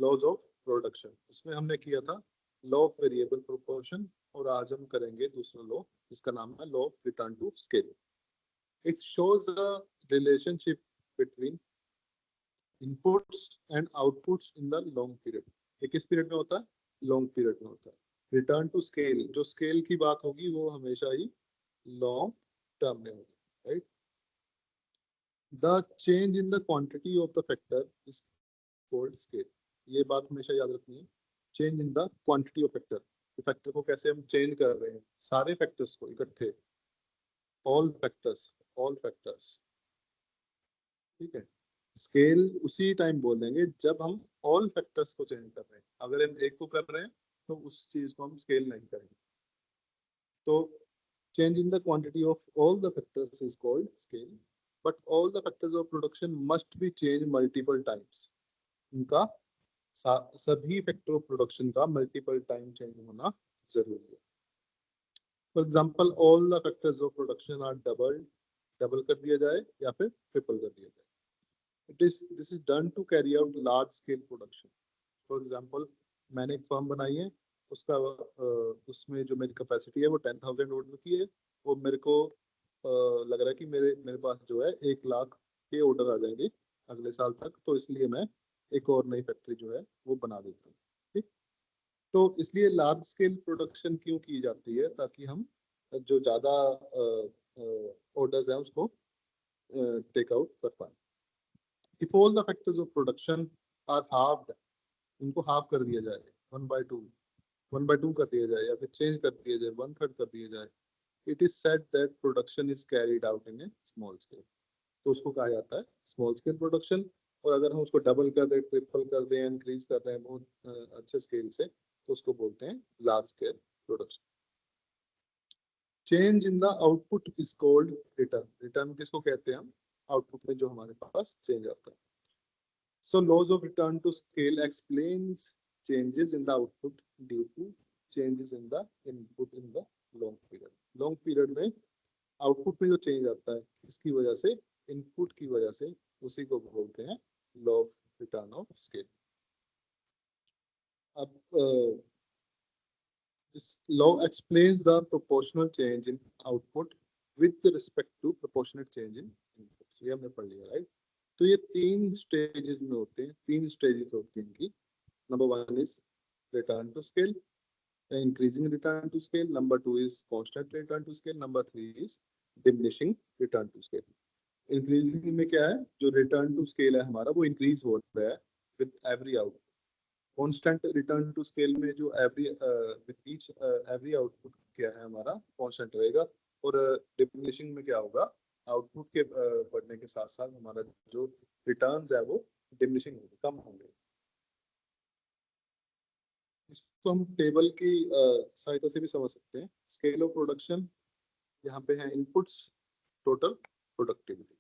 Laws of production, उसमें हमने किया था लॉ ऑफ वेरिएबल प्रोपोर्शन, और आज हम करेंगे दूसरा लॉ, इसका नाम है law of return to scale. It shows the relationship between inputs and outputs in the long period. ये किस पीरियड में होता है? लॉन्ग पीरियड में होता है। रिटर्न टू स्केल, जो स्केल की बात होगी वो हमेशा ही लॉन्ग टर्म में होगी, right. The change in the quantity of the factor is called scale. ये बात हमेशा याद रखनी है, change in the quantity of factor. Factor को कैसे हम चेंज कर रहे हैं, सारे फैक्टर्स को इकट्ठे, ऑल फैक्टर्स, ठीक है। स्केल उसी टाइम बोल देंगे जब हम ऑल फैक्टर्स को चेंज कर रहे हैं। अगर हम एक को कर रहे हैं तो उस चीज को हम स्केल नहीं करेंगे। तो change in the quantity of all the factors is called scale, but all the factors of production must be changed multiple times. इनका सभी फैक्टर ऑफ प्रोडक्शन का मल्टीपल टाइम चेंज होना जरूरी है। For example all the factors of production are double कर दिया जाए या फिर ट्रिपल कर दिया जाए। This is done to carry out large scale production. For example मैंने एक फर्म बनाई है, उसका उसमें जो मेरी कैपेसिटी है वो 10,000 ऑर्डर की है। वो मेरे को लग रहा है कि मेरे पास जो है 1 लाख के ऑर्डर आ जाएंगे अगले साल तक, तो इसलिए मैं एक और नई फैक्ट्री जो है वो बना देता हूँ, ठीक। तो इसलिए लार्ज स्केल प्रोडक्शन क्यों की जाती है, ताकि हम जो ज़्यादा ऑर्डर्स हैं उसको टेक आउट कर पाए। If all the factors of production are halved, इनको हाफ कर दिया जाए, 1/2 कर दिया जाए, या फिर चेंज कर दिया जाए, 1/3 कर दिया जाए, it is said that production is carried out in A small scale. तो उसको कहा जाता है स्मॉल स्केल प्रोडक्शन। और अगर हम उसको डबल कर दें, ट्रिपल कर दें, इंक्रीज कर रहे हैं बहुत अच्छे स्केल से, तो उसको बोलते हैं large scale production. Change in the output is called return. Return किसको कहते हैं हम? आउटपुट में जो हमारे पास चेंज आता है। So laws of return to scale explains changes in the output due to changes in the input in the long period. Long period में आउटपुट में जो चेंज आता है इसकी वजह से, इनपुट की वजह से, उसी को बोलते हैं law of return of scale. अब this law explains the proportional change in output with respect to proportionate change in input. ये हमने पढ़ लिया, राइट। तो ये 3 स्टेजेस में होते हैं, 3 स्टेजेस होती हैं इनकी। Number 1 is return to scale, increasing return to scale. Number 2 is constant return to scale. Number 3 is diminishing return to scale. Increasing में क्या है, जो रिटर्न टू स्केल है हमारा वो इंक्रीज हो रहा है with every output. Constant return to scale में जो विद ईच एवरी आउटपुट क्या है हमारा कांस्टेंट रहेगा। और डिमिनिशिंग में क्या होगा, आउटपुट के बढ़ने के साथ साथ हमारा जो रिटर्न्स है वो डिमिनिशिंग होंगे, कम होंगे। इसको हम टेबल की सहायता से भी समझ सकते हैं। स्केल ऑफ प्रोडक्शन, यहाँ पे है इनपुट्स, टोटल प्रोडक्टिविटी।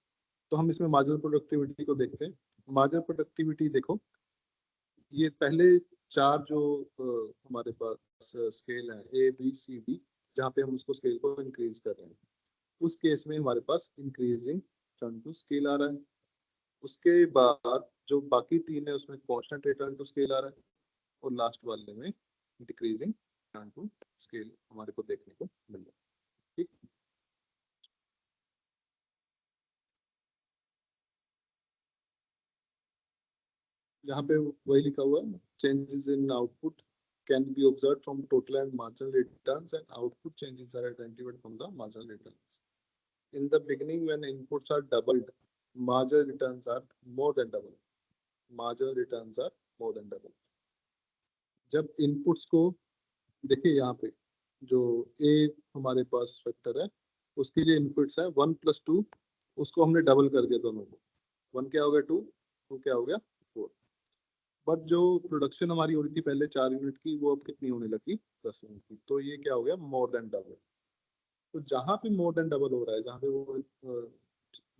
तो हम इसमें मार्जिनल प्रोडक्टिविटी को देखते हैं। मार्जिनल प्रोडक्टिविटी देखो, ये पहले 4 जो हमारे पास स्केल है ABCD, जहाँ पे हम उसको स्केल को इंक्रीज कर रहे हैं, उस केस में हमारे पास इंक्रीजिंग रिटर्न टू स्केल आ रहा है। उसके बाद जो बाकी 3 है उसमें कांस्टेंट रिटर्न टू स्केल आ रहा है, और लास्ट वाले में डिक्रीजिंग रिटर्न टू स्केल हमारे को देखने को मिल रहा है, ठीक। यहाँ पे वही लिखा हुआ है, changes in output can be observed from total and marginal returns, and output changes are identified from the marginal returns. In the beginning, when inputs are doubled, marginal returns are more than double. Marginal returns are more than double. जब inputs को देखिए, यहाँ पे जो A हमारे पास factor है, उसके जो इनपुट्स है 1 + 2, उसको हमने डबल कर दिया दोनों को। 1 क्या हो गया 2, 2 क्या हो गया 4। बट जो प्रोडक्शन हमारी हो रही थी पहले 4 यूनिट की, वो अब कितनी होने लगी 10 यूनिट की। तो ये क्या हो गया, मोर देन डबल। तो जहाँ पे मोर देन डबल हो रहा है, जहाँ पे वो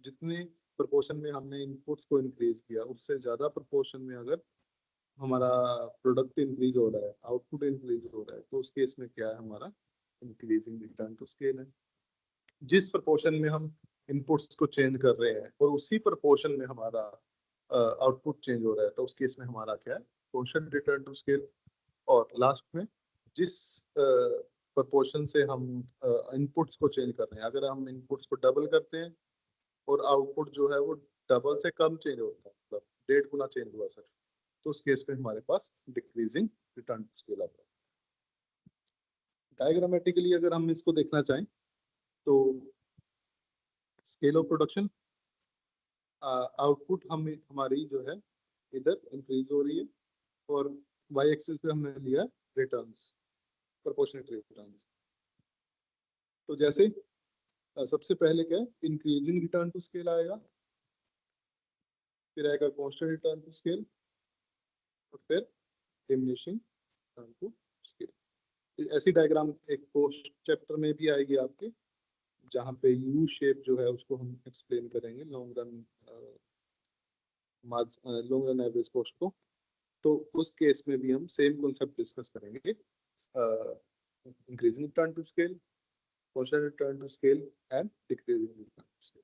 जितने प्रोपोर्शन में हमने इनपुट्स को इंक्रीज किया, उससे ज्यादा प्रोपोर्शन में अगर हमारा प्रोडक्ट इंक्रीज हो रहा है, आउटपुट इंक्रीज हो रहा है, तो उस केस में क्या है, हमारा इंक्रीजिंग रिटर्न टू स्केल है। जिस प्रोपोर्शन में हम इनपुट्स को चेंज कर रहे हैं और उसी प्रोपोर्शन में हमारा आउटपुट चेंज हो रहा है, तो उस केस में हमारा क्या है, कांस्टेंट रिटर्न टू स्केल, और लास्ट में जिस प्रोपोर्शन से हम इनपुट्स को चेंज कर रहे हैं, अगर हम इनपुट्स को डबल करते हैं और आउटपुट जो है वो डबल से कम चेंज होता है, मतलब 1.5 गुना चेंज हुआ सर, तो उस केस में हमारे पास डिक्रीजिंग रिटर्न टू स्केल आता है। डायग्रामेटिकली अगर हम इसको देखना चाहें तो स्केल ऑफ प्रोडक्शन, आउटपुट हमारी जो है इधर इंक्रीज हो रही है, और वाई एक्सिस पे हमने लिया रिटर्न्स, प्रोपोर्शनेट रिटर्न्स। तो जैसे सबसे पहले क्या है, इंक्रीजिंग रिटर्न टू स्केल आएगा, फिर आएगा कांस्टेंट रिटर्न टू स्केल, और फिर डिमिनिशिंग रिटर्न टू स्केल। ऐसी डायग्राम एक पोस्ट चैप्टर में भी आएगी आपके, जहाँ पे यू शेप जो है उसको हम एक्सप्लेन करेंगे लॉन्ग रन एवरेज कॉस्ट को। तो उस केस में भी हम सेम कॉन्सेप्ट डिस्कस करेंगे, increasing return to scale, constant return to scale and decreasing return to scale.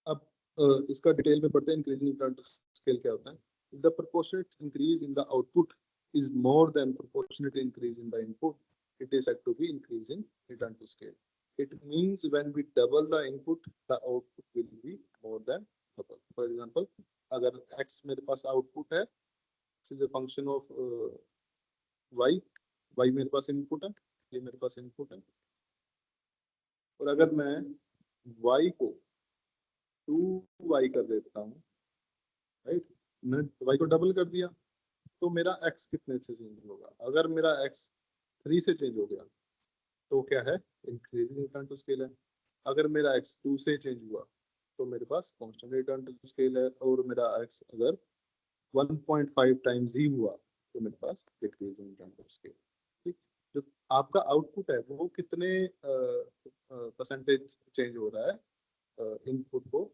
अब इसका डिटेल में पढ़ते हैं, इंक्रीजिंग रिटर्न टू स्केल क्या होता है। The proportionate increase in the output is more than proportionate increase in the input, it is said to be increasing return to scale. It means when we double the input, the output will be more than double. For example, अगर x मेरे पास output है, x is a function of y, y मेरे पास input है, ये मेरे पास input है, और अगर मैं y को 2y कर देता हूँ, राइट, मैंने y को डबल कर दिया, तो मेरा x कितने से चेंज होगा। अगर मेरा x 3 से चेंज हो गया तो क्या है, इंक्रीजिंग रिटर्न टू स्केल है। अगर मेरा x 2 से चेंज हुआ तो मेरे पास कांस्टेंट रिटर्न टू स्केल है, और मेरा x अगर 1.5 टाइम्स ही हुआ तो मेरे पास डिक्रीजिंग रिटर्न टू स्केल। ठीक, जो आपका आउटपुट है वो कितने परसेंटेज चेंज हो रहा है इनपुट को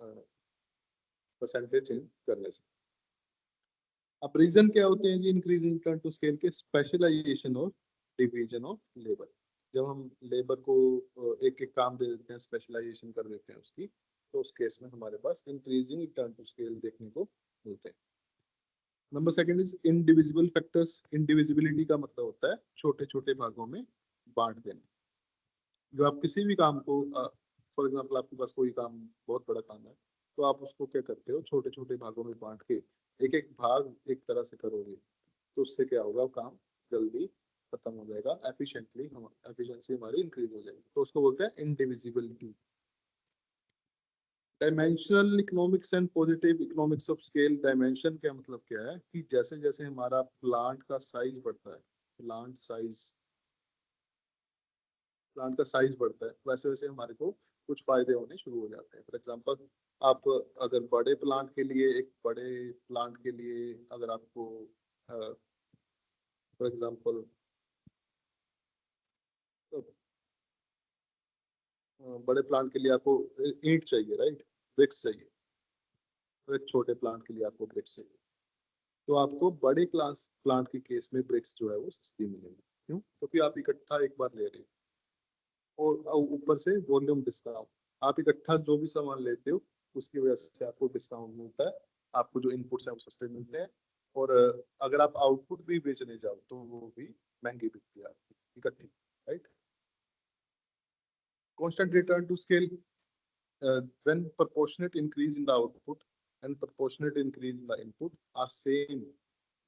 परसेंटेज चेंज करने से। अब रीजन क्या होते हैं जी इंक्रीजिंग रिटर्न टू स्केल के, स्पेशलाइजेशन और डिवीजन ऑफ लेबर। जब हम लेबर को एक एक काम दे देते हैं, स्पेशलाइजेशन कर देते हैं उसकी, तो उस केस में हमारे पास इंक्रीजिंग रिटर्न टू स्केल देखने को मिलते हैं। Number second is indivisible factors. Indivisibility का मतलब होता है छोटे छोटे भागों में बांट देना। जो आप किसी भी काम को, फॉर एग्जाम्पल आपके पास कोई काम बहुत बड़ा काम है, तो आप उसको क्या करते हो, छोटे छोटे भागों में बांट के एक एक भाग एक तरह से करोगे, तो उससे क्या होगा, काम जल्दी खत्म हो जाएगा, एफिशिएंसी हमारी इंक्रीज हो जाएगी, तो उसको बोलते हैं indivisibility. Dimensional economics and positive economics of scale. Dimension का मतलब क्या है कि जैसे जैसे हमारा प्लांट का साइज बढ़ता है, प्लांट का साइज बढ़ता है, वैसे वैसे हमारे को कुछ फायदे होने शुरू हो जाते हैं। फॉर एग्जांपल, आप अगर बड़े प्लांट के लिए, एक बड़े प्लांट के लिए अगर आपको फॉर एग्जांपल बड़े प्लांट के लिए आपको ईंट चाहिए, राइट, ब्रिक्स चाहिए, तो एक छोटे प्लांट के लिए आपको ब्रिक्स चाहिए, तो आपको बड़े क्लास प्लांट के केस में ब्रिक्स जो है वो सस्ती मिलेगी। क्यों? क्योंकि आप इकट्ठा एक बार ले रहे हो, और ऊपर से वॉल्यूम डिस्काउंट, आप इकट्ठा जो भी सामान लेते हो उसकी वजह से आपको डिस्काउंट मिलता है, आपको जो इनपुट्स हैं वो सस्ते मिलते हैं, और अगर आप आउटपुट भी बेचने जाओ तो वो भी महंगी बिकती है आपकी इकट्ठी, right. Constant return to scale, when proportionate increase in the output and proportionate increase in the input are same,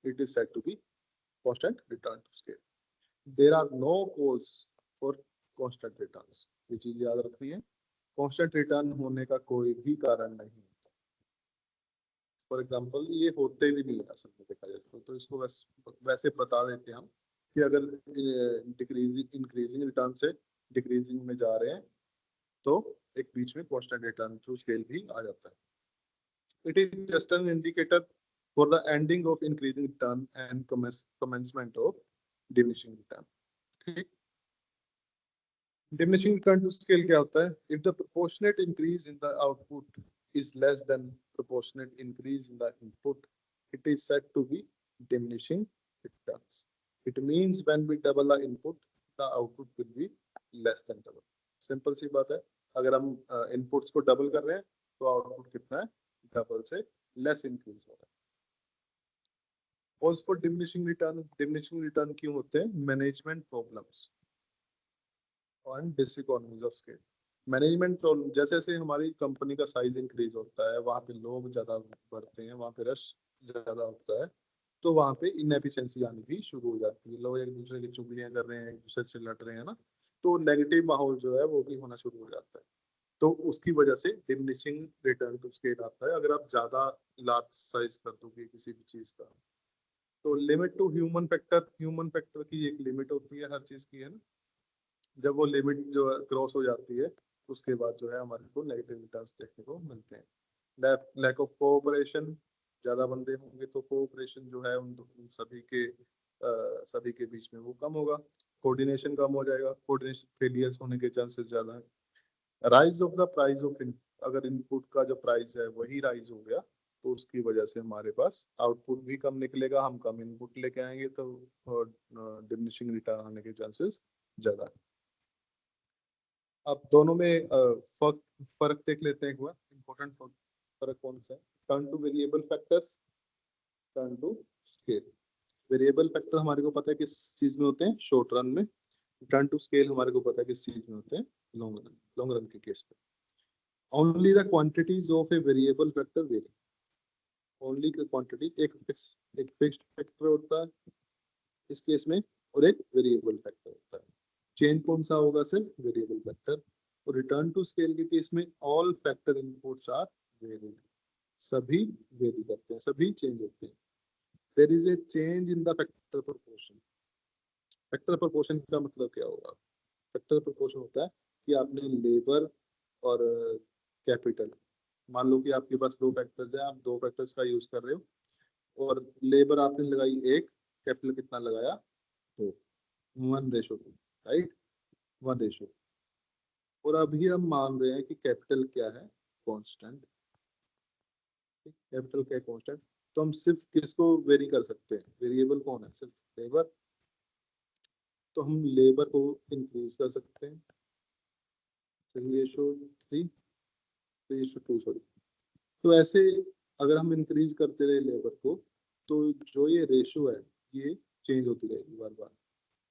it is said to be constant return to scale. There are no cause for constant returns. ये चीज याद रखनी है, constant return होने का कोई भी कारण नहीं होता। फॉर एग्जाम्पल, ये होते भी नहीं है असल में देखा जाए तो इसको वैसे बता देते हैं हम कि अगर इंक्रीजिंग रिटर्न से डिक्रीजिंग में जा रहे हैं तो एक बीच में कांस्टेंट रिटर्न टू स्केल भी आ जाता है। It is just an indicator for the ending of increasing return and commencement of diminishing return. ठीक, डिमिनिशिंग रिटर्न टू स्केल क्या होता है? If the proportionate increase in the output is less than proportionate increase in the input, it is said to be diminishing returns. It means when we double the input, the output will be less than double. Simple सी बात है, अगर हम inputs को double कर रहे हैं तो आउटपुट कितना है, डबल से लेस इंक्रीज हो रहा है। कॉज फॉर डिमिनिशिंग रिटर्न क्यों होते हैं? Management problems and diseconomies of scale. Management problem, जैसे जैसे हमारी कंपनी का साइज इंक्रीज होता है, वहाँ पे लोग ज्यादा बढ़ते हैं, वहाँ पे रश ज्यादा होता है, तो वहाँ पे इनएफिशिएंसी आनी भी शुरू हो जाती है। लोग एक दूसरे की चुगलियां कर रहे हैं, एक दूसरे से लड़ रहे हैं ना, तो नेगेटिव माहौल जो है वो भी होना शुरू हो जाता है। तो उसकी वजह से डिमिनिशिंग रिटर्न टू स्केल आता है, अगर आप ज्यादा लार्ज साइज कर दोगे किसी भी चीज का। तो लिमिट टू ह्यूमन फैक्टर की एक लिमिट होती है हर चीज की, है ना। जब वो लिमिट जो है क्रॉस हो जाती है, उसके बाद जो है हमारे को नेगेटिव रिटर्न्स देखने को मिलते हैं। लैक ऑफ कोऑपरेशन, ज्यादा बंदे होंगे तो कोऑपरेशन जो है उन सभी के बीच में वो कम होगा, कोऑर्डिनेशन कम हो जाएगा, कोऑर्डिनेशन फेलियर्स होने के चांसेस ज्यादा है। Rise of the price of अगर इनपुट का जो प्राइस है वही राइज हो गया, तो उसकी वजह से हमारे पास आउटपुट भी कम निकलेगा, हम कम इनपुट लेके आएंगे, तो डिमिनिशिंग रिटर्न आने के चांसेस ज्यादा है। अब दोनों में फर्क फर्क देख लेते हैं एक बार। इम्पोर्टेंट फर्क कौन सा है? Turn to variable factors, turn to scale. Variable factor हमारे को पता है किस चीज में होते हैं, शॉर्ट रन में। टर्न टू स्केल हमारे को पता है किस चीज में होते हैं, लॉन्ग रन के केस में। Only the quantities of a variable factor vary. Only quantity, एक फिक्स्ड फैक्टर होता है इस केस में, और एक वेरिएबल फैक्टर होता है। चेंज कौन सा होगा? सिर्फ वेरिएबल फैक्टर। और रिटर्न टू स्केल के केस में all factor inputs are variable, सभी वेरी करते हैं, सभी चेंज होते हैं। There is a change in the factor proportion. Factor proportion का मतलब क्या होगा? फैक्टर प्रोपोर्शन होता है कि आपने लेबर और कैपिटल, मान लो कि आपके पास दो फैक्टर्स है, आप दो फैक्टर्स का यूज कर रहे हो, और लेबर आपने लगाई एक, कैपिटल कितना लगाया? दो। 1:2, राइट, 1:2। और अभी हम मान रहे हैं कि कैपिटल क्या है? कांस्टेंट। कैपिटल क्या है? कांस्टेंट। तो हम सिर्फ किसको वेरी कर सकते हैं? वेरिएबल कौन है? सिर्फ लेबर। तो हम लेबर को इंक्रीज कर सकते हैं, 3:3, 3:2, सॉरी। तो ऐसे अगर हम इंक्रीज करते रहे लेबर को, तो जो ये रेशो है ये चेंज होती रहेगी बार बार।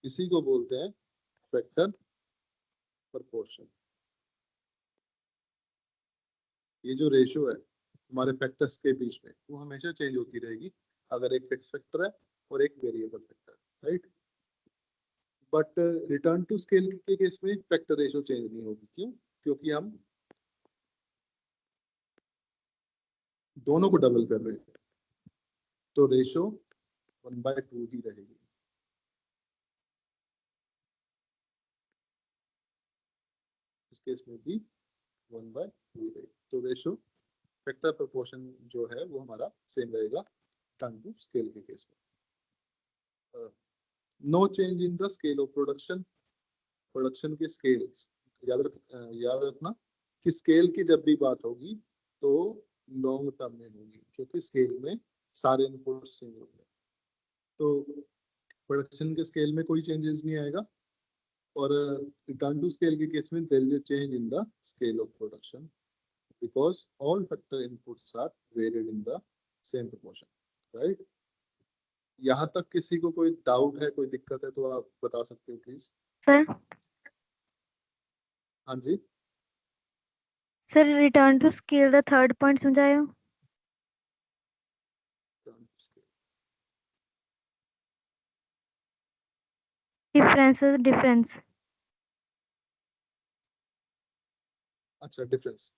इसी को बोलते हैं फैक्टर प्रपोर्शन। ये जो रेशो है हमारे फैक्टर्स के बीच में, वो हमेशा चेंज होती रहेगी, अगर एक फिक्स फैक्टर है और एक variable factor, right. But return to scale के केस में फैक्टर रेशो चेंज नहीं होगी। क्यों? क्योंकि हम दोनों को डबल कर रहे हैं, तो रेशो 1/2 ही रहेगी। इस केस में भी 1/2 रहेगी, तो रेशो फैक्टर प्रोपोर्शन जो है वो हमारा सेम रहेगा टर्न टू स्केल के केस में। No change in the scale of production. Production के स्केल, याद रखना कि स्केल की जब भी बात होगी तो लॉन्ग टर्म में होगी, क्योंकि स्केल में सारे इनपुट्स चेंज होंगे। तो प्रोडक्शन के स्केल में कोई चेंजेस नहीं आएगा, और रिटर्न टू स्केल के केस में there is a change in the scale of production, because all factor inputs are varied in the same proportion, right. यहाँ तक किसी को कोई डाउट है, कोई दिक्कत है, तो आप बता सकते हो प्लीज। सर हाँ जी। सर रिटर्न टू स्केल दा थर्ड पॉइंट समझायो। डिफरेंस। अच्छा, difference.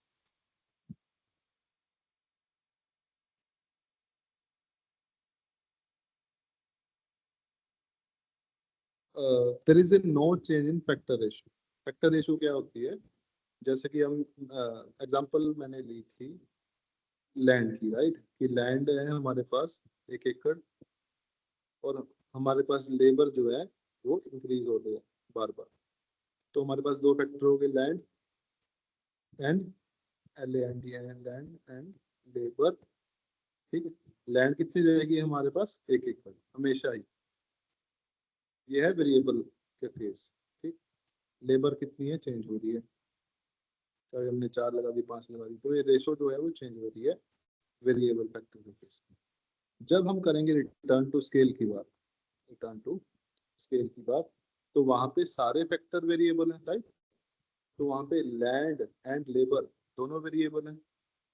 There is a no change in factor ratio. Factor ratio क्या होती है? जैसे कि हम एग्जांपल मैंने ली थी लैंड की, राइट, कि लैंड है हमारे पास 1 एकड़, और हमारे पास लेबर जो है वो इंक्रीज हो रही है बार बार। तो हमारे पास दो फैक्टर हो गए, land and land and labour. ठीक है, लैंड कितनी रहेगी हमारे पास? 1 एकड़ हमेशा ही, ये है वेरिएबल के केस। ठीक, लेबर कितनी है? चेंज हो रही है। तो हमने 4 लगा दी, 5 लगा दी, तो ये रेशो जो है वो चेंज हो रही है वेरिएबल फैक्टर के केस में। जब हम करेंगे रिटर्न टू स्केल की बात, रिटर्न टू स्केल की बात, तो वहां पे सारे फैक्टर वेरिएबल हैं, राइट। तो वहां पे लैंड एंड लेबर दोनों वेरिएबल हैं।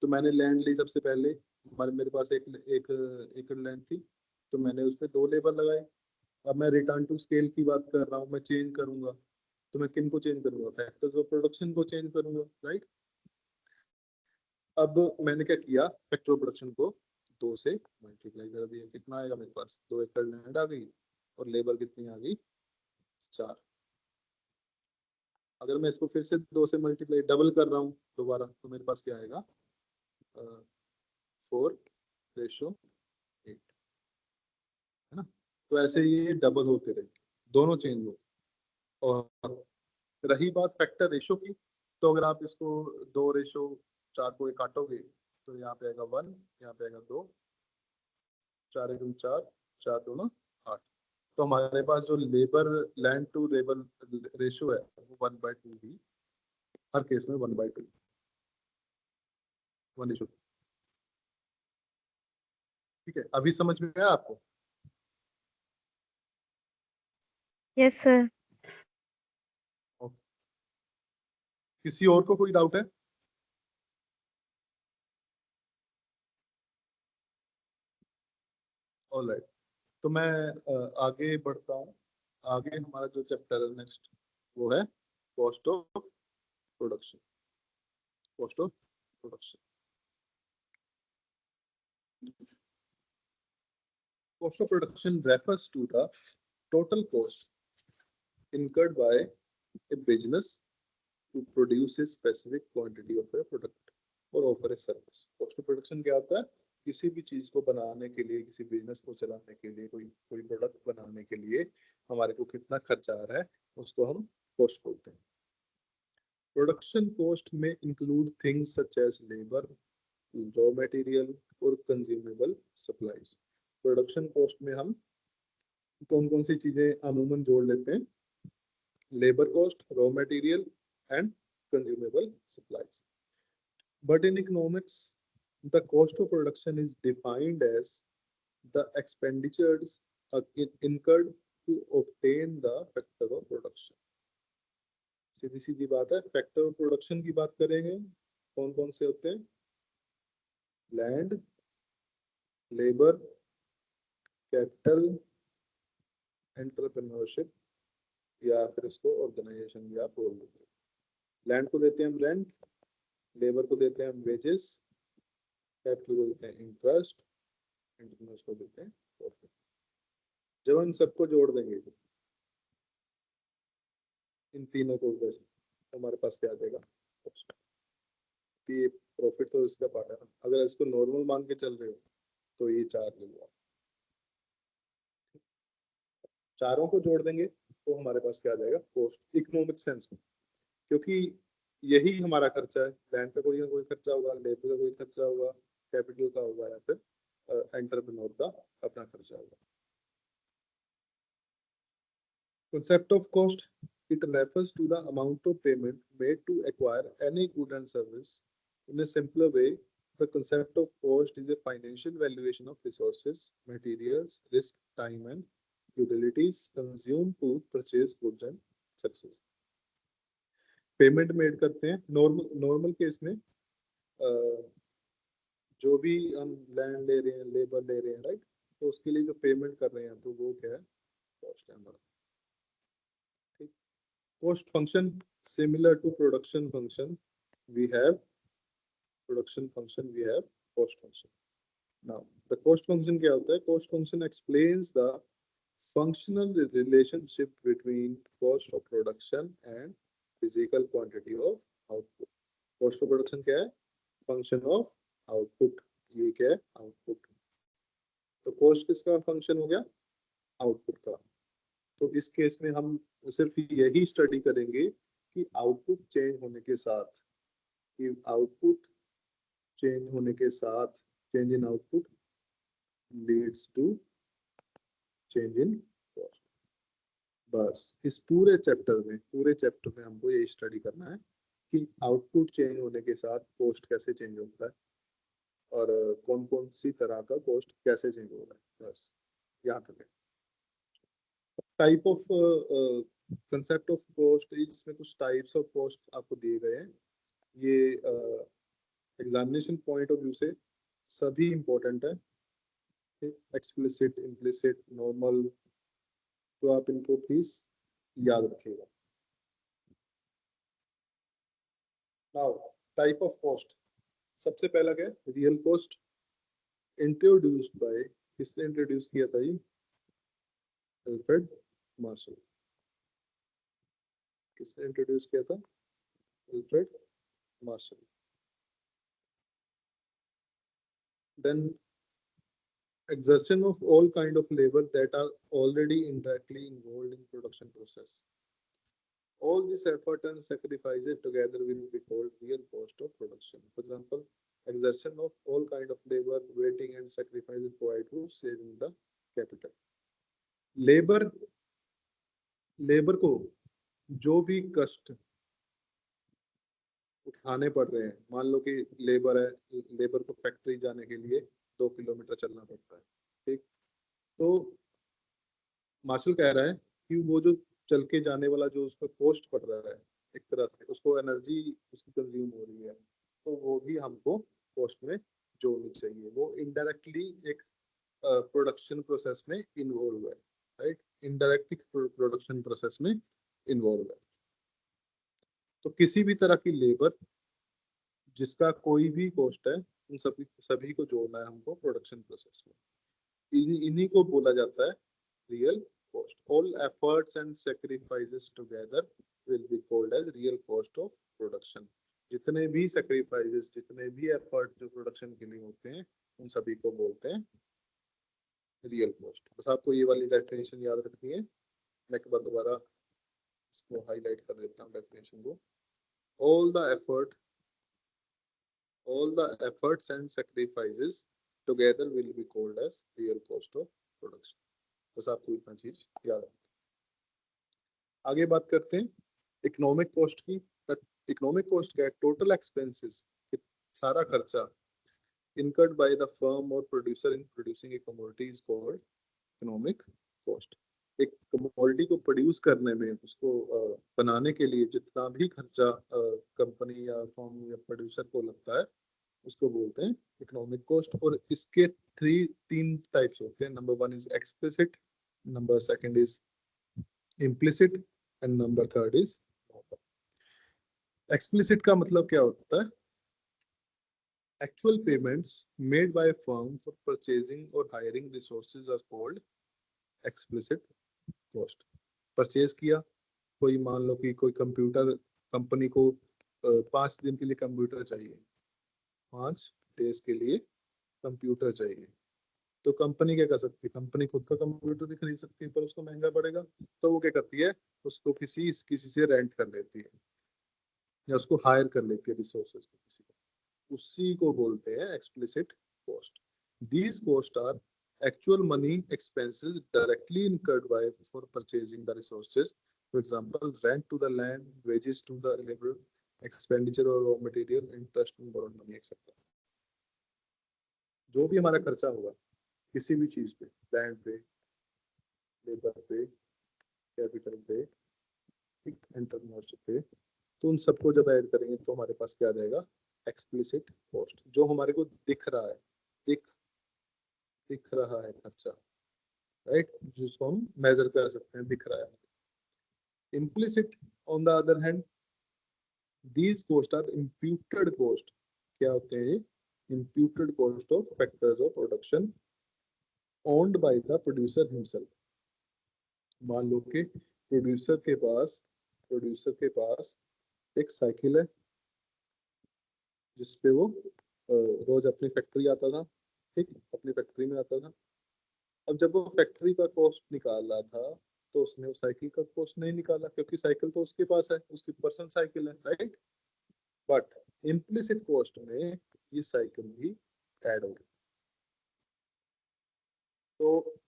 तो मैंने लैंड ली सबसे पहले, मेरे पास एक एक एकड़ लैंड थी, तो मैंने उसमें 2 लेबर लगाए। अब मैं रिटर्न टू स्केल की बात कर रहा हूँ, मैं चेंज करूंगा, तो मैं किन को चेंज करूंगा, फैक्टर्स ऑफ प्रोडक्शन को चेंज करूंगा, राइट। अब मैंने क्या किया, फैक्टर ऑफ प्रोडक्शन को 2 से मल्टीप्लाई कर दिया, कितना आएगा मेरे पास, 2 एकड़ लैंड आ गई और लेबर कितनी आ गई, 4। अगर मैं इसको फिर से 2 से मल्टीप्लाई डबल कर रहा हूँ दोबारा, तो मेरे पास क्या आएगा, 4:8, है ना। तो ऐसे ये डबल होते रहे, दोनों चेंज हो। और रही बात फैक्टर रेशो की, तो अगर आप इसको 2:4 को काटोगे, तो यहाँ पे आएगा 1, यहाँ पे आएगा 2, 4 × 4, 4 2 8। तो हमारे पास जो labour land to labour ratio है वो 1/2 ही, हर केस में 1/2, 1:2। ठीक है, अभी समझ में आया आपको? Yes sir. किसी और को कोई डाउट है? ऑलराइट, तो मैं आगे बढ़ता हूँ। आगे हमारा जो चैप्टर है नेक्स्ट, वो है cost of production. Cost of production, cost of production refers to the total cost incurred by a business to produce a specific quantity of a product or offer a service. Cost of production क्या होता है, किसी भी चीज को बनाने के लिए, किसी बिजनेस को चलाने के लिए, कोई कोई प्रोडक्ट बनाने के लिए हमारे को कितना खर्चा आ रहा है, उसको हम कॉस्ट बोलते हैं। प्रोडक्शन कॉस्ट में include things such as labour, raw material और कंज्यूमेबल सप्लाईज। प्रोडक्शन कॉस्ट में हम कौन कौन सी चीजें अमूमन जोड़ लेते हैं, labour cost, raw material and consumable supplies. But in economics the cost of production is defined as the expenditures incurred to obtain the factor of production। सीधी सीधी बात है, फैक्टर ऑफ प्रोडक्शन की बात करेंगे, कौन कौन से होते हैं, लैंड, लेबर, कैपिटल, एंटरप्रेन्योरशिप, या फिर इसको ऑर्गेनाइजेशन भी आप बोल देते हैं। लैंड को देते हैं हम रेंट, लेबर को देते हैं हम वेजेस, कैपिटल को देते हैं इंटरेस्ट, एंटरप्रेन्योर्स को देते हैं प्रॉफिट। जब हम सबको जोड़ देंगे, इन तीनों को वैसे, तो हमारे पास क्या आ जाएगा, कि प्रॉफिट तो इसका पार्ट है ना। अगर इसको नॉर्मल मान के चल रहे हो तो ये 4 ले लो, चारों को जोड़ देंगे तो हमारे पास क्या आ जाएगा, कॉस्ट इकोनॉमिक सेंस में, क्योंकि यही हमारा खर्चा है। लैंड का कोई ना कोई खर्चा होगा, लेबर का कोई खर्चा होगा, कैपिटल का होगा, या फिर एंटरप्रेन्योर का अपना खर्चा होगा। Concept of cost, it refers to the amount of payment made to acquire any good and service. In a simpler way, the concept of cost is a financial valuation of resources, materials, risk, time and utilities consumed to purchase goods and services. Payment made करते हैं normal case में, जो भी हम land ले रहे हैं, labour ले रहे हैं, राइट, तो उसके लिए जो पेमेंट कर रहे हैं तो वो क्या है, कॉस्ट है हमारा। Cost function similar to production function, we have production function, we have cost function. Now the cost function क्या होता है, cost function explains the functional relationship between cost of production and physical quantity of output. Cost of production क्या है, function of output, ये क्या है, output। तो cost किसका function हो गया, output का। तो इस केस में हम सिर्फ यही स्टडी करेंगे कि आउटपुट चेंज होने के साथ, कि आउटपुट चेंज होने के साथ, change in output leads to change in cost. बस इस पूरे चैप्टर में हमको ये स्टडी करना है कि आउटपुट चेंज होने के साथ कॉस्ट कैसे चेंज होता है और कौन कौन सी तरह का कॉस्ट कैसे चेंज हो रहा है, बस यहाँ तक है। Type of concept of cost, इसमें कुछ टाइप्स ऑफ कॉस्ट आपको दिए गए हैं। ये एग्जामिनेशन पॉइंट ऑफ व्यू से सभी इंपॉर्टेंट है, एक्सप्लिसिट, इम्प्लिसिट, नॉर्मल, तो आप इनको प्लीज याद रखिएगा। नाउ टाइप ऑफ कॉस्ट, सबसे पहला क्या है, रियल कॉस्ट, इंट्रोड्यूस्ड बाय, किसने इंट्रोड्यूस किया था ये, अल्फ्रेड मार्शल। किसने इंट्रोड्यूस किया था, Alfred Marshall. Then exertion of all kind of labor that are already indirectly involved in production process. All this effort and sacrifices together will be called real cost of production. For example, exertion of all kind of labor, waiting and sacrifice required to saving the capital. Labour को जो भी कष्ट उठाने पड़ रहे हैं, मान लो कि लेबर है, लेबर को फैक्ट्री जाने के लिए 2 किलोमीटर चलना पड़ता है, ठीक, तो मार्शल कह रहा है कि वो जो चल के जाने वाला जो उसका कॉस्ट पड़ रहा है, एक तरह से उसको एनर्जी उसकी कंज्यूम हो रही है, तो वो भी हमको कॉस्ट में जोड़नी चाहिए। वो इनडायरेक्टली एक प्रोडक्शन प्रोसेस में इन्वॉल्व है, राइट, इनडायरेक्टली प्रोडक्शन प्रोसेस में इन्वॉल्व है। तो किसी भी तरह की लेबर जिसका कोई भी कॉस्ट है, उन सभी को जोड़ना है हमको प्रोडक्शन प्रोसेस में। इन्हीं को बोला जाता है real cost. All efforts and sacrifices together will be called as real cost of production. जितने भी sacrifices, जितने भी efforts जो production के लिए होते हैं, उन सभी को बोलते हैं real cost. बस आपको ये वाली definition याद रखनी है। मैं एक बार दोबारा इसको highlight कर देता हूँ definition को। All the efforts and sacrifices together will be called as real cost of production. बस आपको इतना चीज याद रखना। आगे बात करते हैं इकोनॉमिक कॉस्ट की। इकोनॉमिक कॉस्ट क्या है, टोटल एक्सपेंसेस, सारा खर्चा incurred by the firm or producer in producing a commodity is called economic cost. एक कमोडिटी को प्रोड्यूस करने में, उसको बनाने के लिए जितना भी खर्चा कंपनी या फर्म या प्रोड्यूसर को लगता है, उसको बोलते हैं इकोनॉमिक कॉस्ट। और इसके तीन टाइप्स होते हैं। Number 1 is explicit, number 2 is implicit and number 3 is explicit। का मतलब क्या होता है, actual payments made by a firm for purchasing or hiring resources are called explicit cost। Purchase किया, कोई मान लो कि कोई कंप्यूटर कंपनी को 5 दिन के लिए कंप्यूटर चाहिए, 5 डेज के लिए कंप्यूटर चाहिए, तो कंपनी क्या कर सकती है, कंपनी खुद का कंप्यूटर भी खरीद सकती है, पर उसको महंगा पड़ेगा, तो वो क्या करती है, उसको किसी से रेंट कर लेती है या उसको हायर कर लेती है रिसोर्सेज को किसी को, उसी को बोलते हैं explicit cost. These cost are actual money expenses directly incurred by for purchasing the resources, for example rent to the land, wages to the labor, expenditure or raw material, interest on borrowed money etc। जो भी हमारा खर्चा होगा किसी भी चीज पे, land पे, लेबर पे, कैपिटल पे, एंटरप्रेन्योरशिप पे, तो उन सबको जब ऐड करेंगे तो हमारे पास क्या आ जाएगा, एक्सप्लिसिट कॉस्ट, जो हमारे को दिख रहा है, दिख रहा है खर्चा, राइट, जिसको हम मेजर कर सकते हैं, दिख रहा है। Implicit on the other hand, these cost are imputed cost. क्या होते हैं ये, imputed cost of factors of production owned by the producer himself. मान लो कि प्रोड्यूसर के पास एक साइकिल है जिसपे वो रोज अपनी फैक्ट्री आता था, ठीक, अपनी फैक्ट्री में आता था। अब जब वो फैक्ट्री का कॉस्ट निकाल रहा था तो उसने वो साइकिल का कॉस्ट नहीं निकाला, क्योंकि साइकिल तो उसके पास है, उसकी पर्सनल साइकिल है, राइट। बट इम्प्लिसिट कॉस्ट में ये साइकिल भी ऐड हो गई। तो